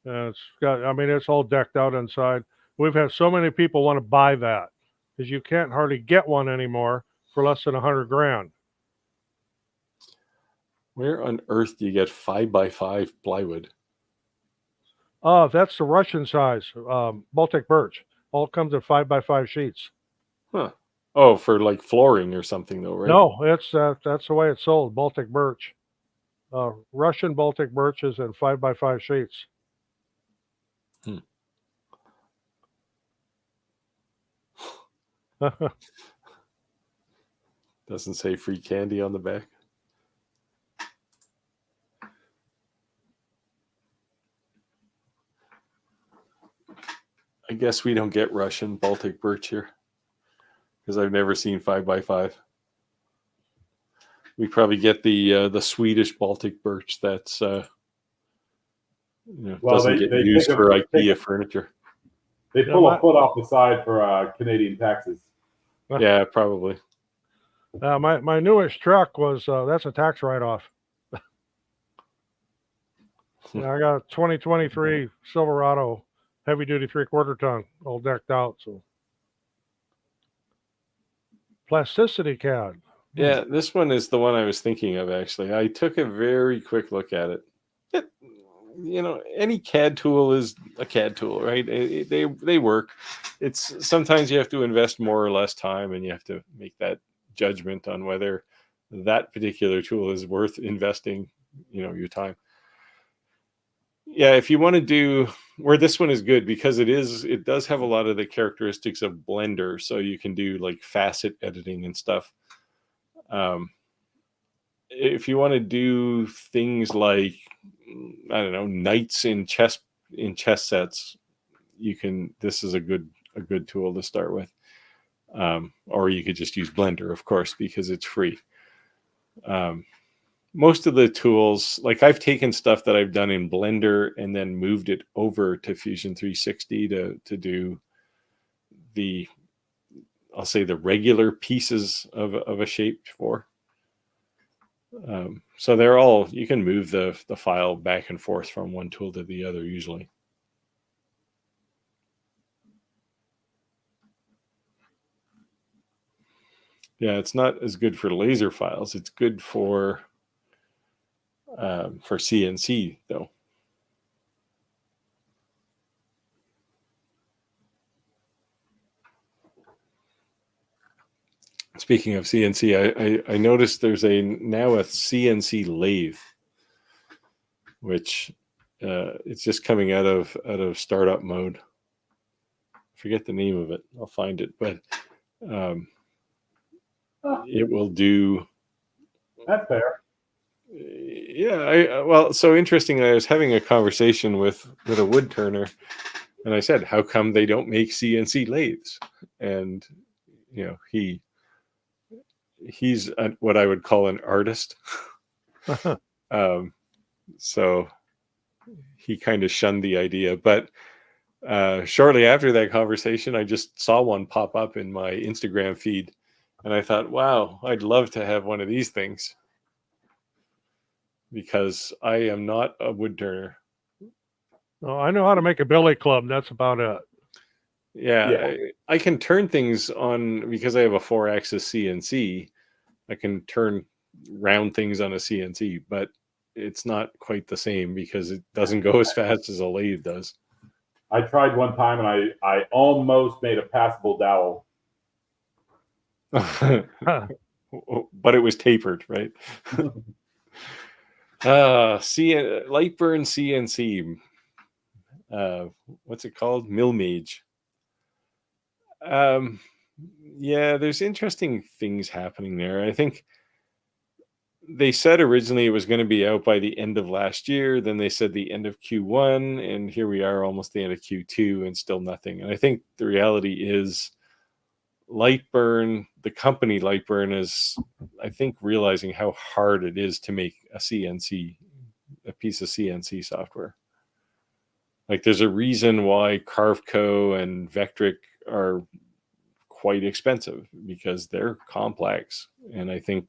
[SPEAKER 3] and it's got. I mean, it's all decked out inside. We've had so many people want to buy that because you can't hardly get one anymore for less than $100,000.
[SPEAKER 1] Where on earth do you get 5x5 plywood?
[SPEAKER 3] Oh, that's the Russian size, Baltic birch. All comes in 5x5 sheets.
[SPEAKER 1] Huh. Oh, for like flooring or something, though, right?
[SPEAKER 3] No, it's that's the way it's sold. Baltic birch, Russian Baltic birches in 5x5 sheets.
[SPEAKER 1] Doesn't say free candy on the back. I guess we don't get Russian Baltic birch here because I've never seen 5x5. We probably get the Swedish Baltic birch that's doesn't get used for IKEA furniture.
[SPEAKER 2] They pull a foot off the side for Canadian taxes.
[SPEAKER 1] Yeah, probably.
[SPEAKER 3] My newest truck was that's a tax write-off. Yeah, I got a 2023 Silverado heavy-duty 3/4 ton, all decked out. So plasticity CAD.
[SPEAKER 1] Yeah, this one is the one I was thinking of. Actually, I took a very quick look at it. Any CAD tool is a CAD tool, right? They work. It's sometimes you have to invest more or less time, and you have to make that judgment on whether that particular tool is worth investing, your time. Yeah, if you want to do where this one is good because it does have a lot of the characteristics of Blender, so you can do like facet editing and stuff. If you want to do things like, I don't know, knights in chess sets, this is a good tool to start with. Or you could just use Blender, of course, because it's free. Most of the tools, like I've taken stuff that I've done in Blender and then moved it over to Fusion 360 to do I'll say the regular pieces of a shape for. So they're all, you can move the file back and forth from one tool to the other usually. Yeah, it's not as good for laser files. It's good for CNC though. Speaking of CNC, I noticed there's now a CNC lathe, which it's just coming out of startup mode. Forget the name of it. I'll find it, but it will do.
[SPEAKER 2] That's fair.
[SPEAKER 1] Yeah, well, so interesting. I was having a conversation with a wood turner, and I said, "How come they don't make CNC lathes?" And he's what I would call an artist. So he kind of shunned the idea, but shortly after that conversation, I just saw one pop up in my Instagram feed, and I thought, wow, I'd love to have one of these things, because I am not a wood turner.
[SPEAKER 3] Oh, I know how to make a billy club. That's about it.
[SPEAKER 1] Yeah. I can turn things on because I have a 4-axis CNC. I can turn round things on a CNC, but it's not quite the same because it doesn't go as fast as a lathe does.
[SPEAKER 2] I tried one time and I almost made a passable dowel.
[SPEAKER 1] But it was tapered, right? Lightburn CNC. What's it called? Millmage. Yeah, there's interesting things happening there. I think they said originally it was going to be out by the end of last year. Then they said the end of Q1, and here we are almost the end of Q2 and still nothing. And I think the reality is Lightburn, the company Lightburn, is, I think, realizing how hard it is to make a piece of CNC software. Like, there's a reason why Carveco and Vectric are quite expensive, because they're complex. And I think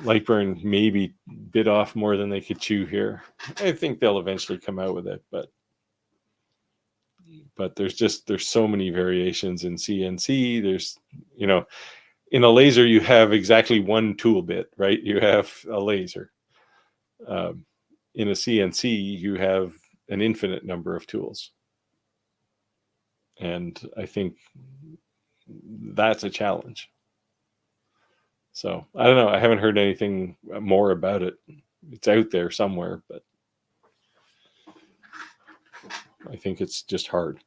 [SPEAKER 1] Lightburn maybe bit off more than they could chew here. I think they'll eventually come out with it, but there's so many variations in CNC. There's, in a laser you have exactly one tool bit, right? You have a laser. In a CNC you have an infinite number of tools, and I think that's a challenge. So I don't know. I haven't heard anything more about it. It's out there somewhere, but I think it's just hard,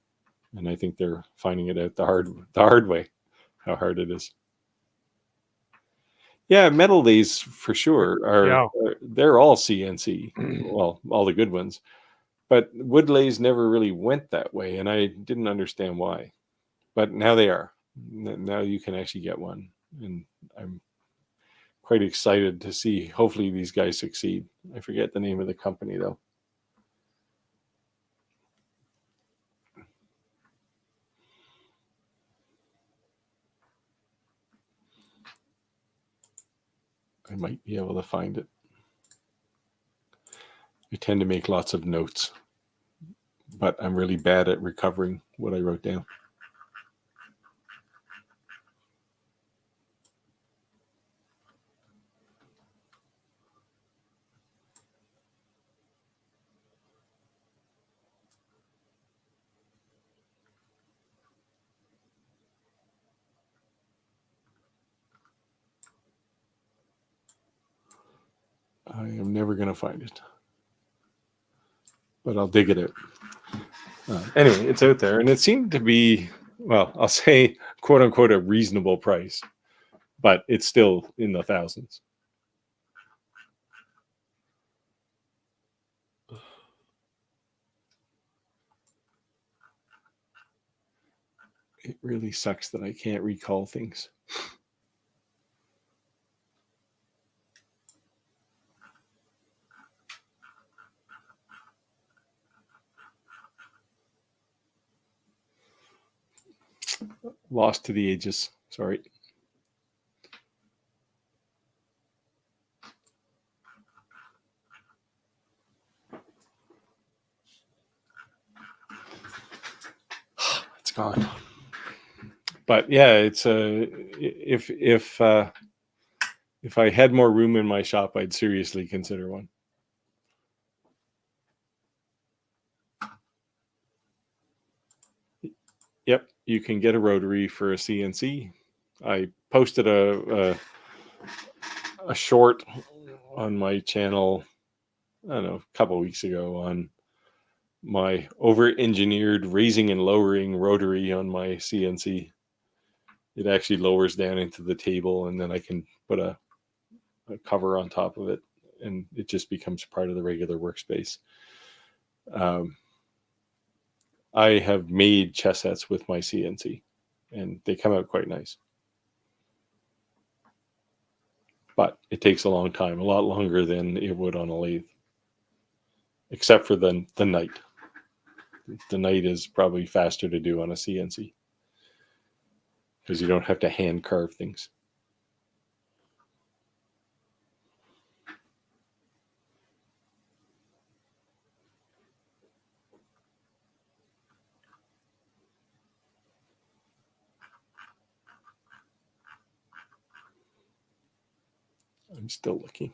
[SPEAKER 1] and I think they're finding it out the hard way, how hard it is. Yeah, metal lathes for sure they're all CNC. Well, all the good ones, but wood lathes never really went that way, and I didn't understand why. But now they are. Now you can actually get one, and I'm quite excited to see. Hopefully these guys succeed. I forget the name of the company though. I might be able to find it. I tend to make lots of notes, but I'm really bad at recovering what I wrote down. I am never going to find it, but I'll dig it out. Anyway, it's out there, and it seemed to be, well, I'll say, quote unquote, a reasonable price, but it's still in the thousands. It really sucks that I can't recall things. Lost to the ages. Sorry. It's gone. But yeah, it's if I had more room in my shop, I'd seriously consider one. Yep, you can get a rotary for a CNC. I posted a short on my channel, I don't know, a couple of weeks ago on my over-engineered raising and lowering rotary on my CNC. It actually lowers down into the table, and then I can put a cover on top of it, and it just becomes part of the regular workspace. I have made chess sets with my CNC, and they come out quite nice. But it takes a long time, a lot longer than it would on a lathe, except for the knight. The knight is probably faster to do on a CNC because you don't have to hand carve things. I'm still looking.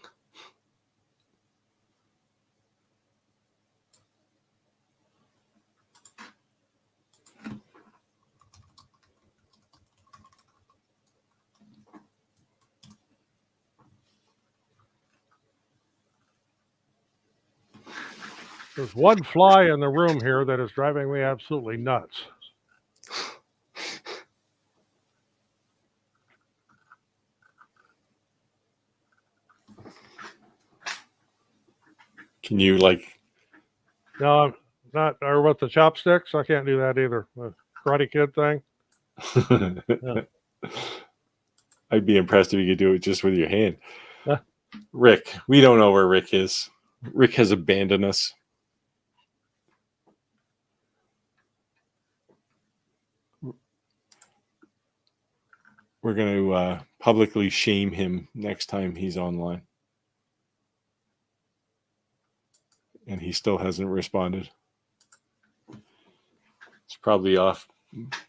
[SPEAKER 3] There's one fly in the room here that is driving me absolutely nuts.
[SPEAKER 1] Can you like?
[SPEAKER 3] No, I'm not. Or with the chopsticks, I can't do that either. The Karate Kid thing.
[SPEAKER 1] I'd be impressed if you could do it just with your hand.
[SPEAKER 3] Yeah.
[SPEAKER 1] Rick, we don't know where Rick is. Rick has abandoned us. We're going to publicly shame him next time he's online. And he still hasn't responded. He's probably off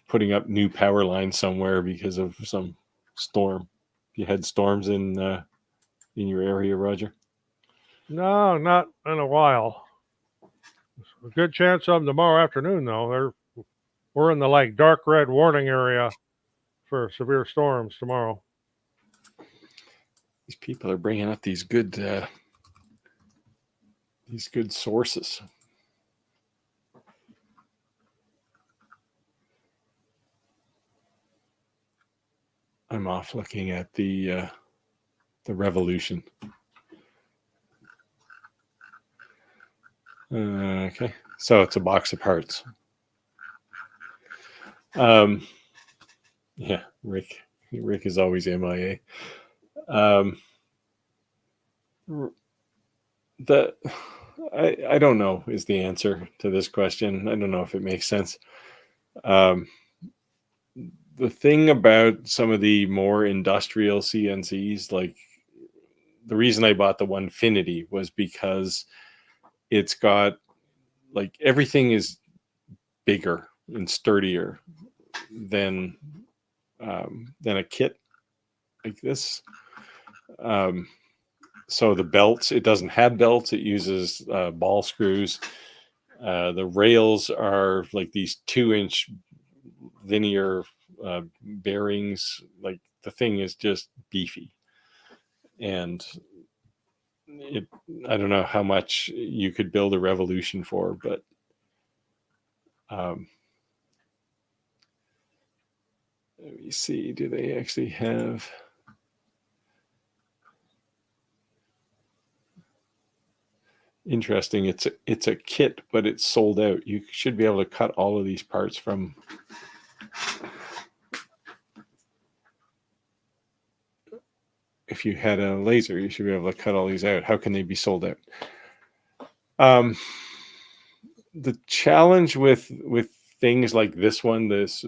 [SPEAKER 1] putting up new power lines somewhere because of some storm. You had storms in your area, Roger?
[SPEAKER 3] No, not in a while. A good chance of them tomorrow afternoon, though. We're in the like dark red warning area for severe storms tomorrow.
[SPEAKER 1] These people are bringing up these good sources. I'm off looking at the revolution. Okay, so it's a box of parts. Yeah, Rick is always MIA. I don't know is the answer to this question. I don't know if it makes sense. The thing about some of the more industrial CNCs, like the reason I bought the Onefinity was because it's got like everything is bigger and sturdier than a kit like this. So the belts, it doesn't have belts. It uses ball screws. The rails are like these 2-inch linear bearings. Like the thing is just beefy. And I don't know how much you could build a revolution for, but let me see. Do they actually have? Interesting. It's a kit, but it's sold out. You should be able to cut all of these parts from. If you had a laser, you should be able to cut all these out. How can they be sold out? The challenge with things like this one, this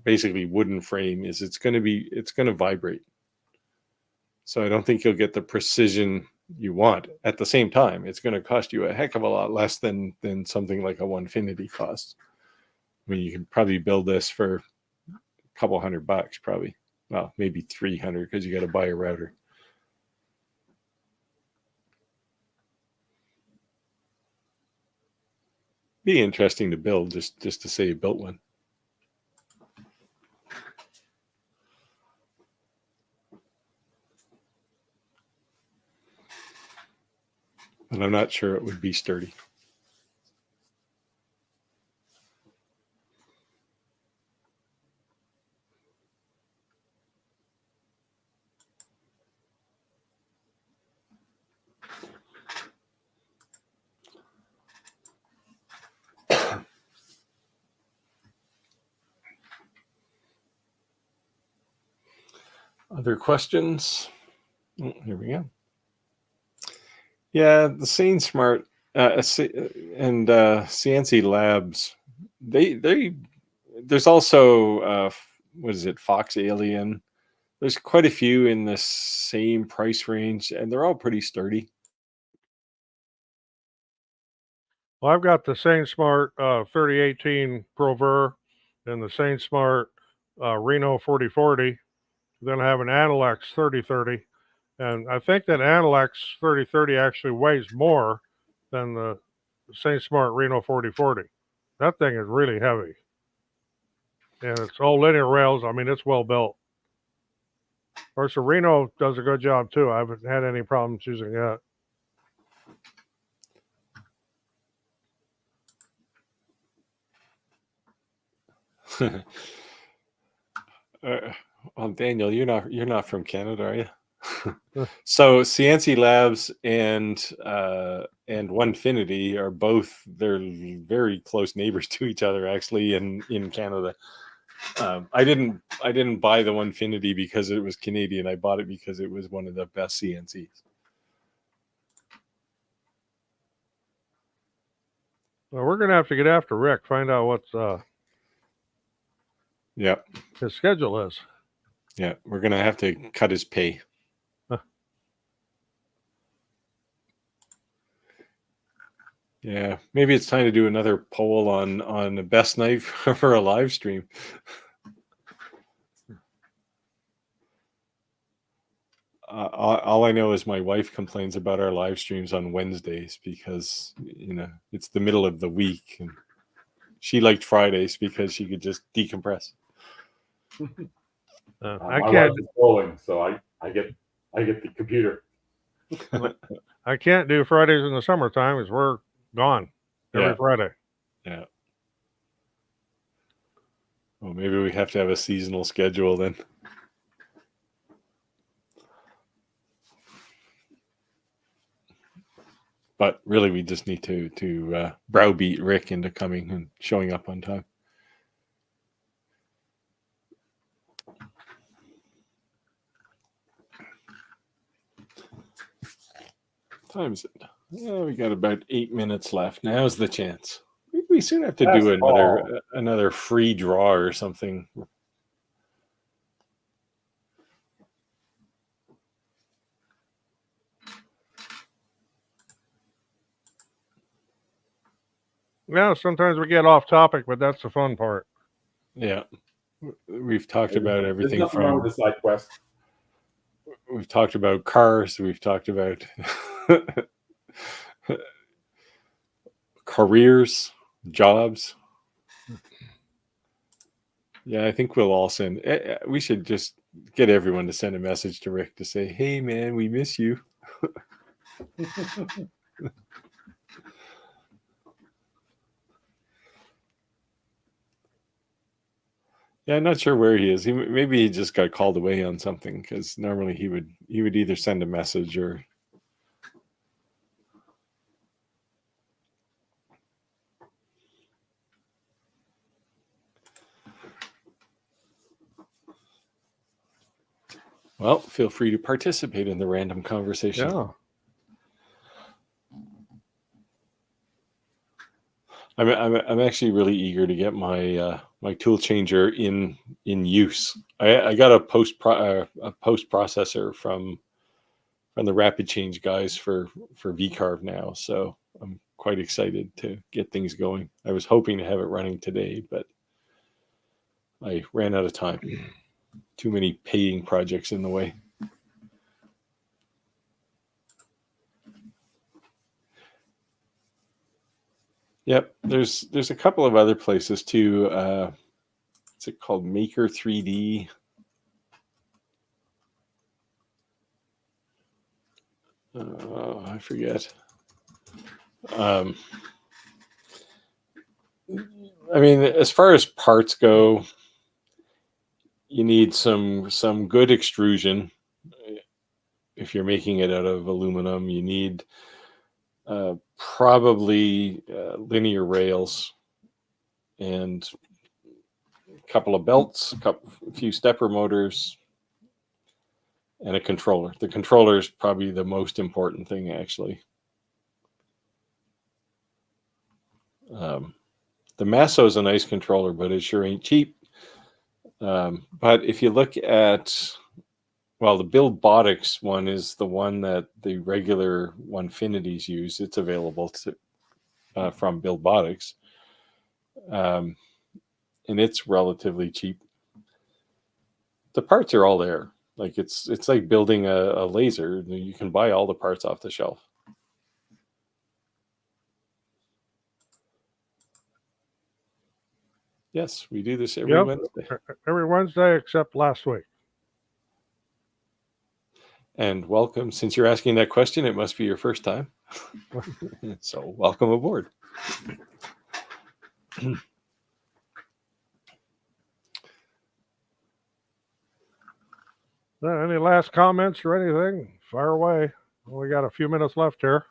[SPEAKER 1] basically wooden frame, is it's going to vibrate. So I don't think you'll get the precision you want. At the same time, it's going to cost you a heck of a lot less than something like a Onefinity costs. I mean, you can probably build this for a couple $100, probably. Well, maybe 300 because you got to buy a router. Be interesting to build, just to say you built one. and I'm not sure it would be sturdy. Other questions? Oh, here we go. Yeah, the Sane Smart and CNC Labs. There's also what is it, Fox Alien? There's quite a few in the same price range, and they're all pretty sturdy.
[SPEAKER 3] Well, I've got the Sane Smart 3018 Pro Ver and the Sane Smart Reno 4040. Then I have an Analex 3030. And I think that Analex 3030 actually weighs more than the Sane Smart Reno 4040. That thing is really heavy. And it's all linear rails. I mean, it's well built. Of course, the Reno does a good job too. I haven't had any problems using it.
[SPEAKER 1] Well, Daniel, you're not from Canada, are you? So CNC Labs and Onefinity are both, they're very close neighbors to each other actually in Canada. I didn't buy the Onefinity because it was Canadian. I bought it because it was one of the best CNCs.
[SPEAKER 3] Well, we're gonna have to get after Rick, find out what's
[SPEAKER 1] Yeah,
[SPEAKER 3] his schedule is.
[SPEAKER 1] yeah, we're gonna have to cut his pay. Yeah, maybe it's time to do another poll on the best knife for a live stream. All I know is my wife complains about our live streams on Wednesdays because it's the middle of the week, and she liked Fridays because she could just decompress.
[SPEAKER 3] I
[SPEAKER 2] my
[SPEAKER 3] can't.
[SPEAKER 2] wife is bowling, so I get the computer.
[SPEAKER 3] I can't do Fridays in the summertime because we're gone every Friday.
[SPEAKER 1] Yeah. Well, maybe we have to have a seasonal schedule then. But really, we just need to browbeat Rick into coming and showing up on time. Time is it? Yeah, we got about 8 minutes left. Now's the chance. We soon have to do another free draw or something.
[SPEAKER 3] Yeah, sometimes we get off topic, but that's the fun part.
[SPEAKER 1] Yeah, we've talked about everything
[SPEAKER 2] There's nothing wrong with the side quest.
[SPEAKER 1] We've talked about cars. We've talked about careers, jobs. Yeah, I think we'll all send. We should just get everyone to send a message to Rick to say, "Hey, man, we miss you." Yeah, I'm not sure where he is. Maybe he just got called away on something, because normally he would either send a message or. Well, feel free to participate in the random conversation.
[SPEAKER 3] Yeah.
[SPEAKER 1] I'm actually really eager to get my my tool changer in use. I got a post processor from the Rapid Change guys for VCarve now, so I'm quite excited to get things going. I was hoping to have it running today, but I ran out of time. Too many paying projects in the way. Yep, there's a couple of other places too. What's it called? Maker 3D. I forget. I mean, as far as parts go, you need some good extrusion. If you're making it out of aluminum, you need probably linear rails and a couple of belts, a few stepper motors, and a controller. The controller is probably the most important thing, actually. The Masso is a nice controller, but it sure ain't cheap. But if you look at, well, the Buildbotics one is the one that the regular Onefinities use. It's available from Buildbotics. And it's relatively cheap. The parts are all there. Like it's like building a laser. You can buy all the parts off the shelf. Yes, we do this every Wednesday.
[SPEAKER 3] Every Wednesday except last week.
[SPEAKER 1] And welcome. Since you're asking that question, it must be your first time. So welcome aboard.
[SPEAKER 3] Any last comments or anything? Fire away. We got a few minutes left here.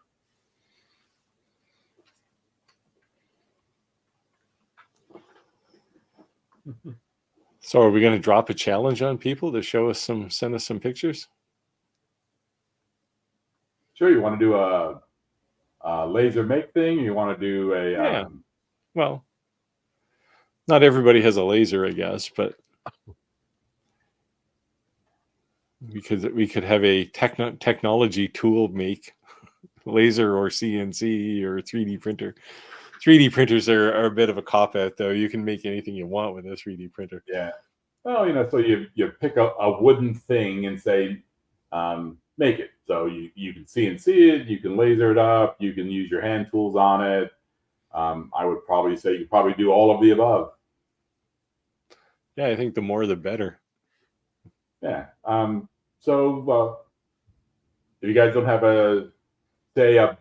[SPEAKER 1] So are we going to drop a challenge on people to send us some pictures?
[SPEAKER 2] Sure. You want to do a laser make thing? Or you want to do a?
[SPEAKER 1] Yeah. Well, not everybody has a laser, I guess, but we could have a technology tool make laser or CNC or 3D printer. 3D printers are a bit of a cop out, though. You can make anything you want with a 3D printer.
[SPEAKER 2] Yeah. Well, so you pick a wooden thing and say, make it. So you can CNC it, you can laser it up, you can use your hand tools on it. I would probably say you probably do all of the above.
[SPEAKER 1] Yeah, I think the more the better.
[SPEAKER 2] Yeah. So if you guys don't have a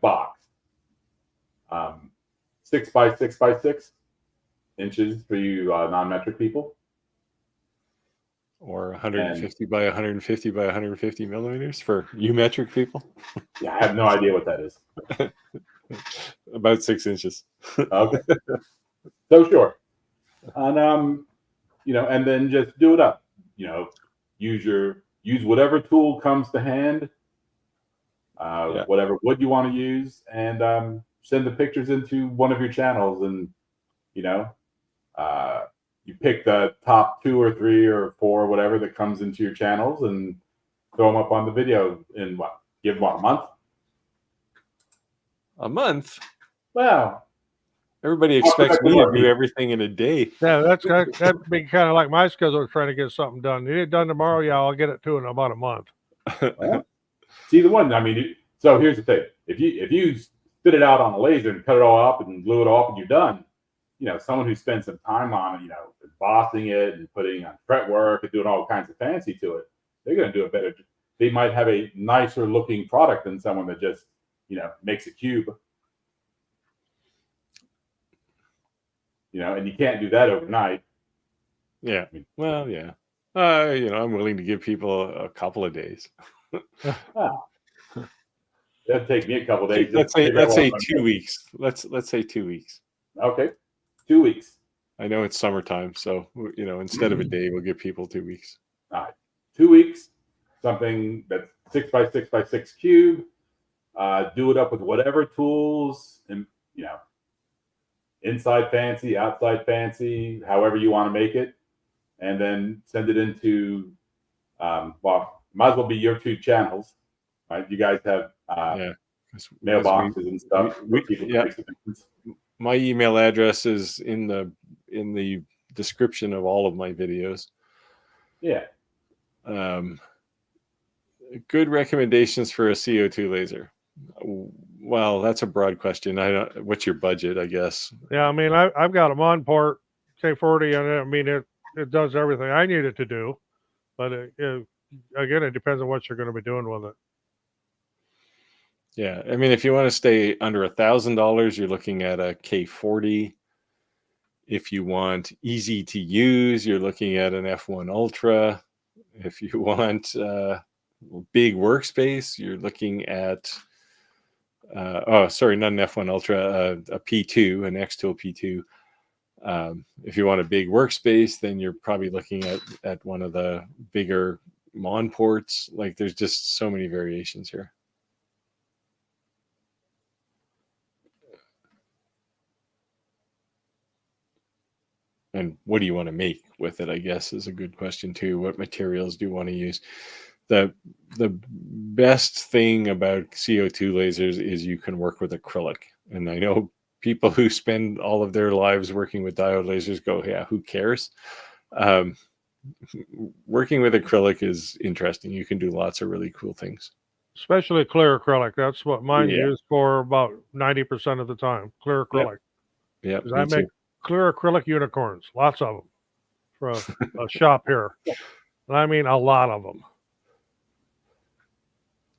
[SPEAKER 2] box, 6 by 6 by 6 inches for you non-metric people,
[SPEAKER 1] or 150 by 150 by 150 millimeters for you metric people.
[SPEAKER 2] Yeah, I have no idea what that is.
[SPEAKER 1] About 6 inches.
[SPEAKER 2] Okay. So sure. And and then just do it up. Use whatever tool comes to hand, whatever wood you want to use, and send the pictures into one of your channels. And you pick the top 2 or 3 or 4, whatever that comes into your channels, and throw them up on the video in a month?
[SPEAKER 1] A month?
[SPEAKER 2] Well,
[SPEAKER 1] everybody expects me to do everything in a day.
[SPEAKER 3] Yeah, that'd be kind of like my schedule, trying to get something done. You get it done tomorrow, yeah, I'll get it to in about a month.
[SPEAKER 2] Well, see the one. I mean, so here's the thing: if you spit it out on a laser and cut it all up and glue it off and you're done, someone who spends some time on it, embossing it and putting on fretwork and doing all kinds of fancy to it, they're going to do it better. They might have a nicer looking product than someone that just makes a cube. And you can't do that overnight.
[SPEAKER 1] Yeah. Well, yeah. I'm willing to give people a couple of days.
[SPEAKER 2] That'd take me a couple of days.
[SPEAKER 1] Let's say 2 weeks. Let's say 2 weeks.
[SPEAKER 2] Okay, 2 weeks.
[SPEAKER 1] I know it's summertime, so instead of a day, we'll give people 2 weeks.
[SPEAKER 2] All right, 2 weeks. Something that's 6 by 6 by 6 cube. Do it up with whatever tools, and inside fancy, outside fancy, however you want to make it, and then send it into might as well be your 2 channels, right? You guys have mailboxes and stuff.
[SPEAKER 1] My email address is in the description of all of my videos.
[SPEAKER 2] Yeah.
[SPEAKER 1] Good recommendations for a CO2 laser. Well, that's a broad question. What's your budget, I guess?
[SPEAKER 3] Yeah, I mean, I've got a Monport K40, and I mean, it does everything I need it to do, but again, it depends on what you're going to be doing with it.
[SPEAKER 1] Yeah, I mean, if you want to stay under $1,000, you're looking at a K40. If you want easy to use, you're looking at an F1 Ultra. If you want big workspace, you're looking at oh, sorry, not an F1 Ultra, a P2, an X-Tool P2. If you want a big workspace, then you're probably looking at one of the bigger Mon ports. Like, there's just so many variations here. And what do you want to make with it, I guess, is a good question too. What materials do you want to use? The best thing about CO2 lasers is you can work with acrylic. And I know people who spend all of their lives working with diode lasers go, yeah, who cares? Working with acrylic is interesting. You can do lots of really cool things.
[SPEAKER 3] Especially clear acrylic. That's what mine
[SPEAKER 1] Yeah.
[SPEAKER 3] used for about 90% of the time. Clear acrylic.
[SPEAKER 1] Yeah,
[SPEAKER 3] Because
[SPEAKER 1] me
[SPEAKER 3] I make
[SPEAKER 1] too.
[SPEAKER 3] clear acrylic unicorns, lots of them, for a shop here. And I mean a lot of them.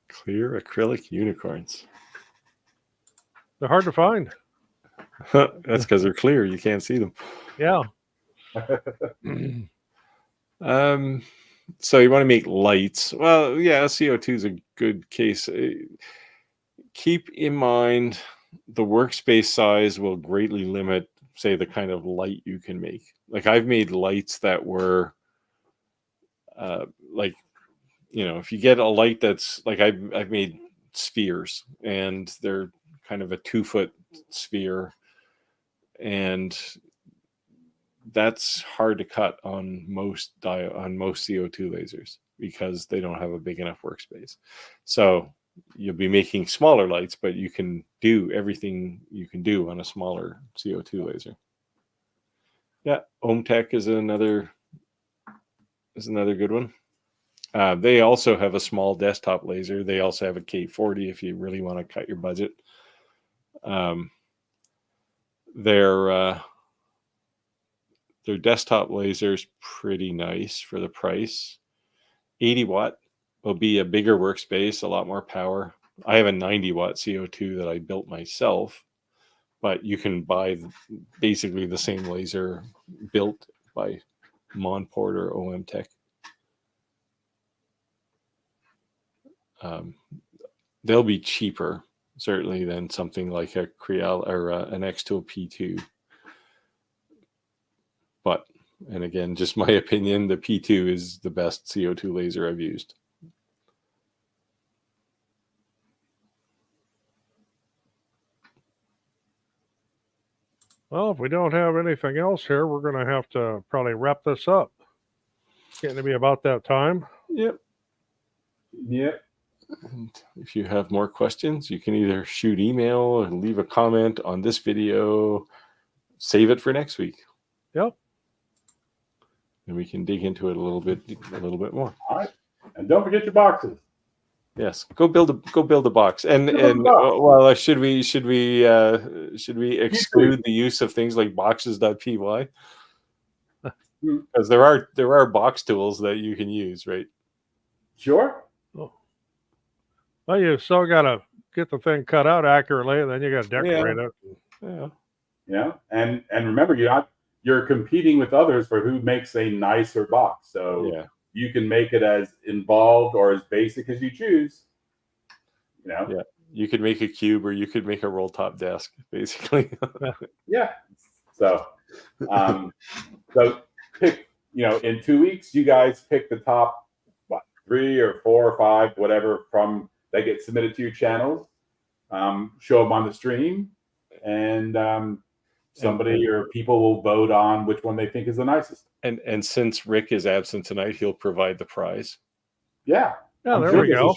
[SPEAKER 1] Clear acrylic unicorns.
[SPEAKER 3] They're hard to find.
[SPEAKER 1] That's because they're clear. You can't see them.
[SPEAKER 3] Yeah.
[SPEAKER 1] So you want to make lights. Well, yeah, CO2 is a good case. Keep in mind the workspace size will greatly limit, say, the kind of light you can make. Like, I've made lights that were like, if you get a light that's like, I've made spheres, and they're kind of a 2-foot sphere, and that's hard to cut on most CO2 lasers because they don't have a big enough workspace. So you'll be making smaller lights, but you can do everything you can do on a smaller CO2 laser. Yeah, OhmTech is another good one. They also have a small desktop laser. They also have a K40 if you really want to cut your budget. Their desktop laser is pretty nice for the price. 80 watt will be a bigger workspace, a lot more power. I have a 90 watt CO2 that I built myself, but you can buy basically the same laser built by Monport or OhmTech. They'll be cheaper, certainly, than something like a Creal or an X-Tool P2. But, and again, just my opinion, the P2 is the best CO2 laser I've used.
[SPEAKER 3] Well, if we don't have anything else here, we're going to have to probably wrap this up. It's getting to be about that time.
[SPEAKER 1] Yep. And if you have more questions, you can either shoot email or leave a comment on this video, save it for next week.
[SPEAKER 3] Yep.
[SPEAKER 1] And we can dig into it a little bit more.
[SPEAKER 2] All right. And don't forget your boxes.
[SPEAKER 1] Yes, go build a box. And well, should we exclude the use of things like boxes.py? Because there are box tools that you can use, right?
[SPEAKER 2] Sure.
[SPEAKER 3] Oh. Well, you still got to get the thing cut out accurately, and then you got to decorate it.
[SPEAKER 2] Yeah. Yeah. And remember, you're competing with others for who makes a nicer box. So
[SPEAKER 1] yeah,
[SPEAKER 2] you can make it as involved or as basic as you choose.
[SPEAKER 1] Yeah, you could make a cube or you could make a roll top desk, basically.
[SPEAKER 2] Yeah. So pick, in 2 weeks, you guys pick the top 3 or 4 or 5, whatever, from that get submitted to your channels. Show them on the stream, and somebody or people will vote on which one they think is the nicest.
[SPEAKER 1] And since Rick is absent tonight, he'll provide the prize.
[SPEAKER 2] Yeah.
[SPEAKER 3] Yeah, there we go.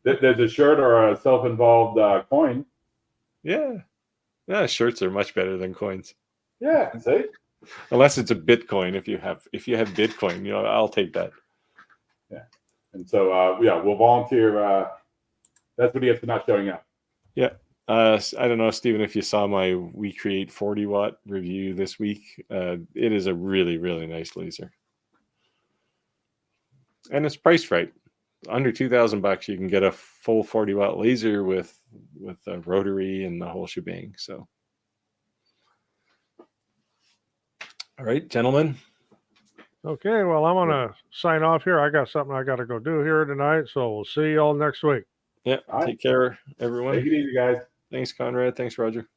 [SPEAKER 2] There's a shirt or a self-involved coin.
[SPEAKER 1] Yeah. Shirts are much better than coins.
[SPEAKER 2] Yeah, see?
[SPEAKER 1] Unless it's a Bitcoin. If you have Bitcoin, I'll take that.
[SPEAKER 2] Yeah. And so we'll volunteer. That's what he has for not showing up.
[SPEAKER 1] Yeah. I don't know, Stephen, if you saw my We Create 40 watt review this week. It is a really, really nice laser. And it's priced right. under $2,000, you can get a full 40-watt laser with a rotary and the whole shebang. So, all right, gentlemen.
[SPEAKER 3] Okay, well, I'm gonna sign off here. I got something I got to go do here tonight, so we'll see y'all next week.
[SPEAKER 1] Yeah,
[SPEAKER 2] All right.
[SPEAKER 1] take care, everyone.
[SPEAKER 2] Take it easy, guys.
[SPEAKER 1] Thanks, Conrad. Thanks, Roger.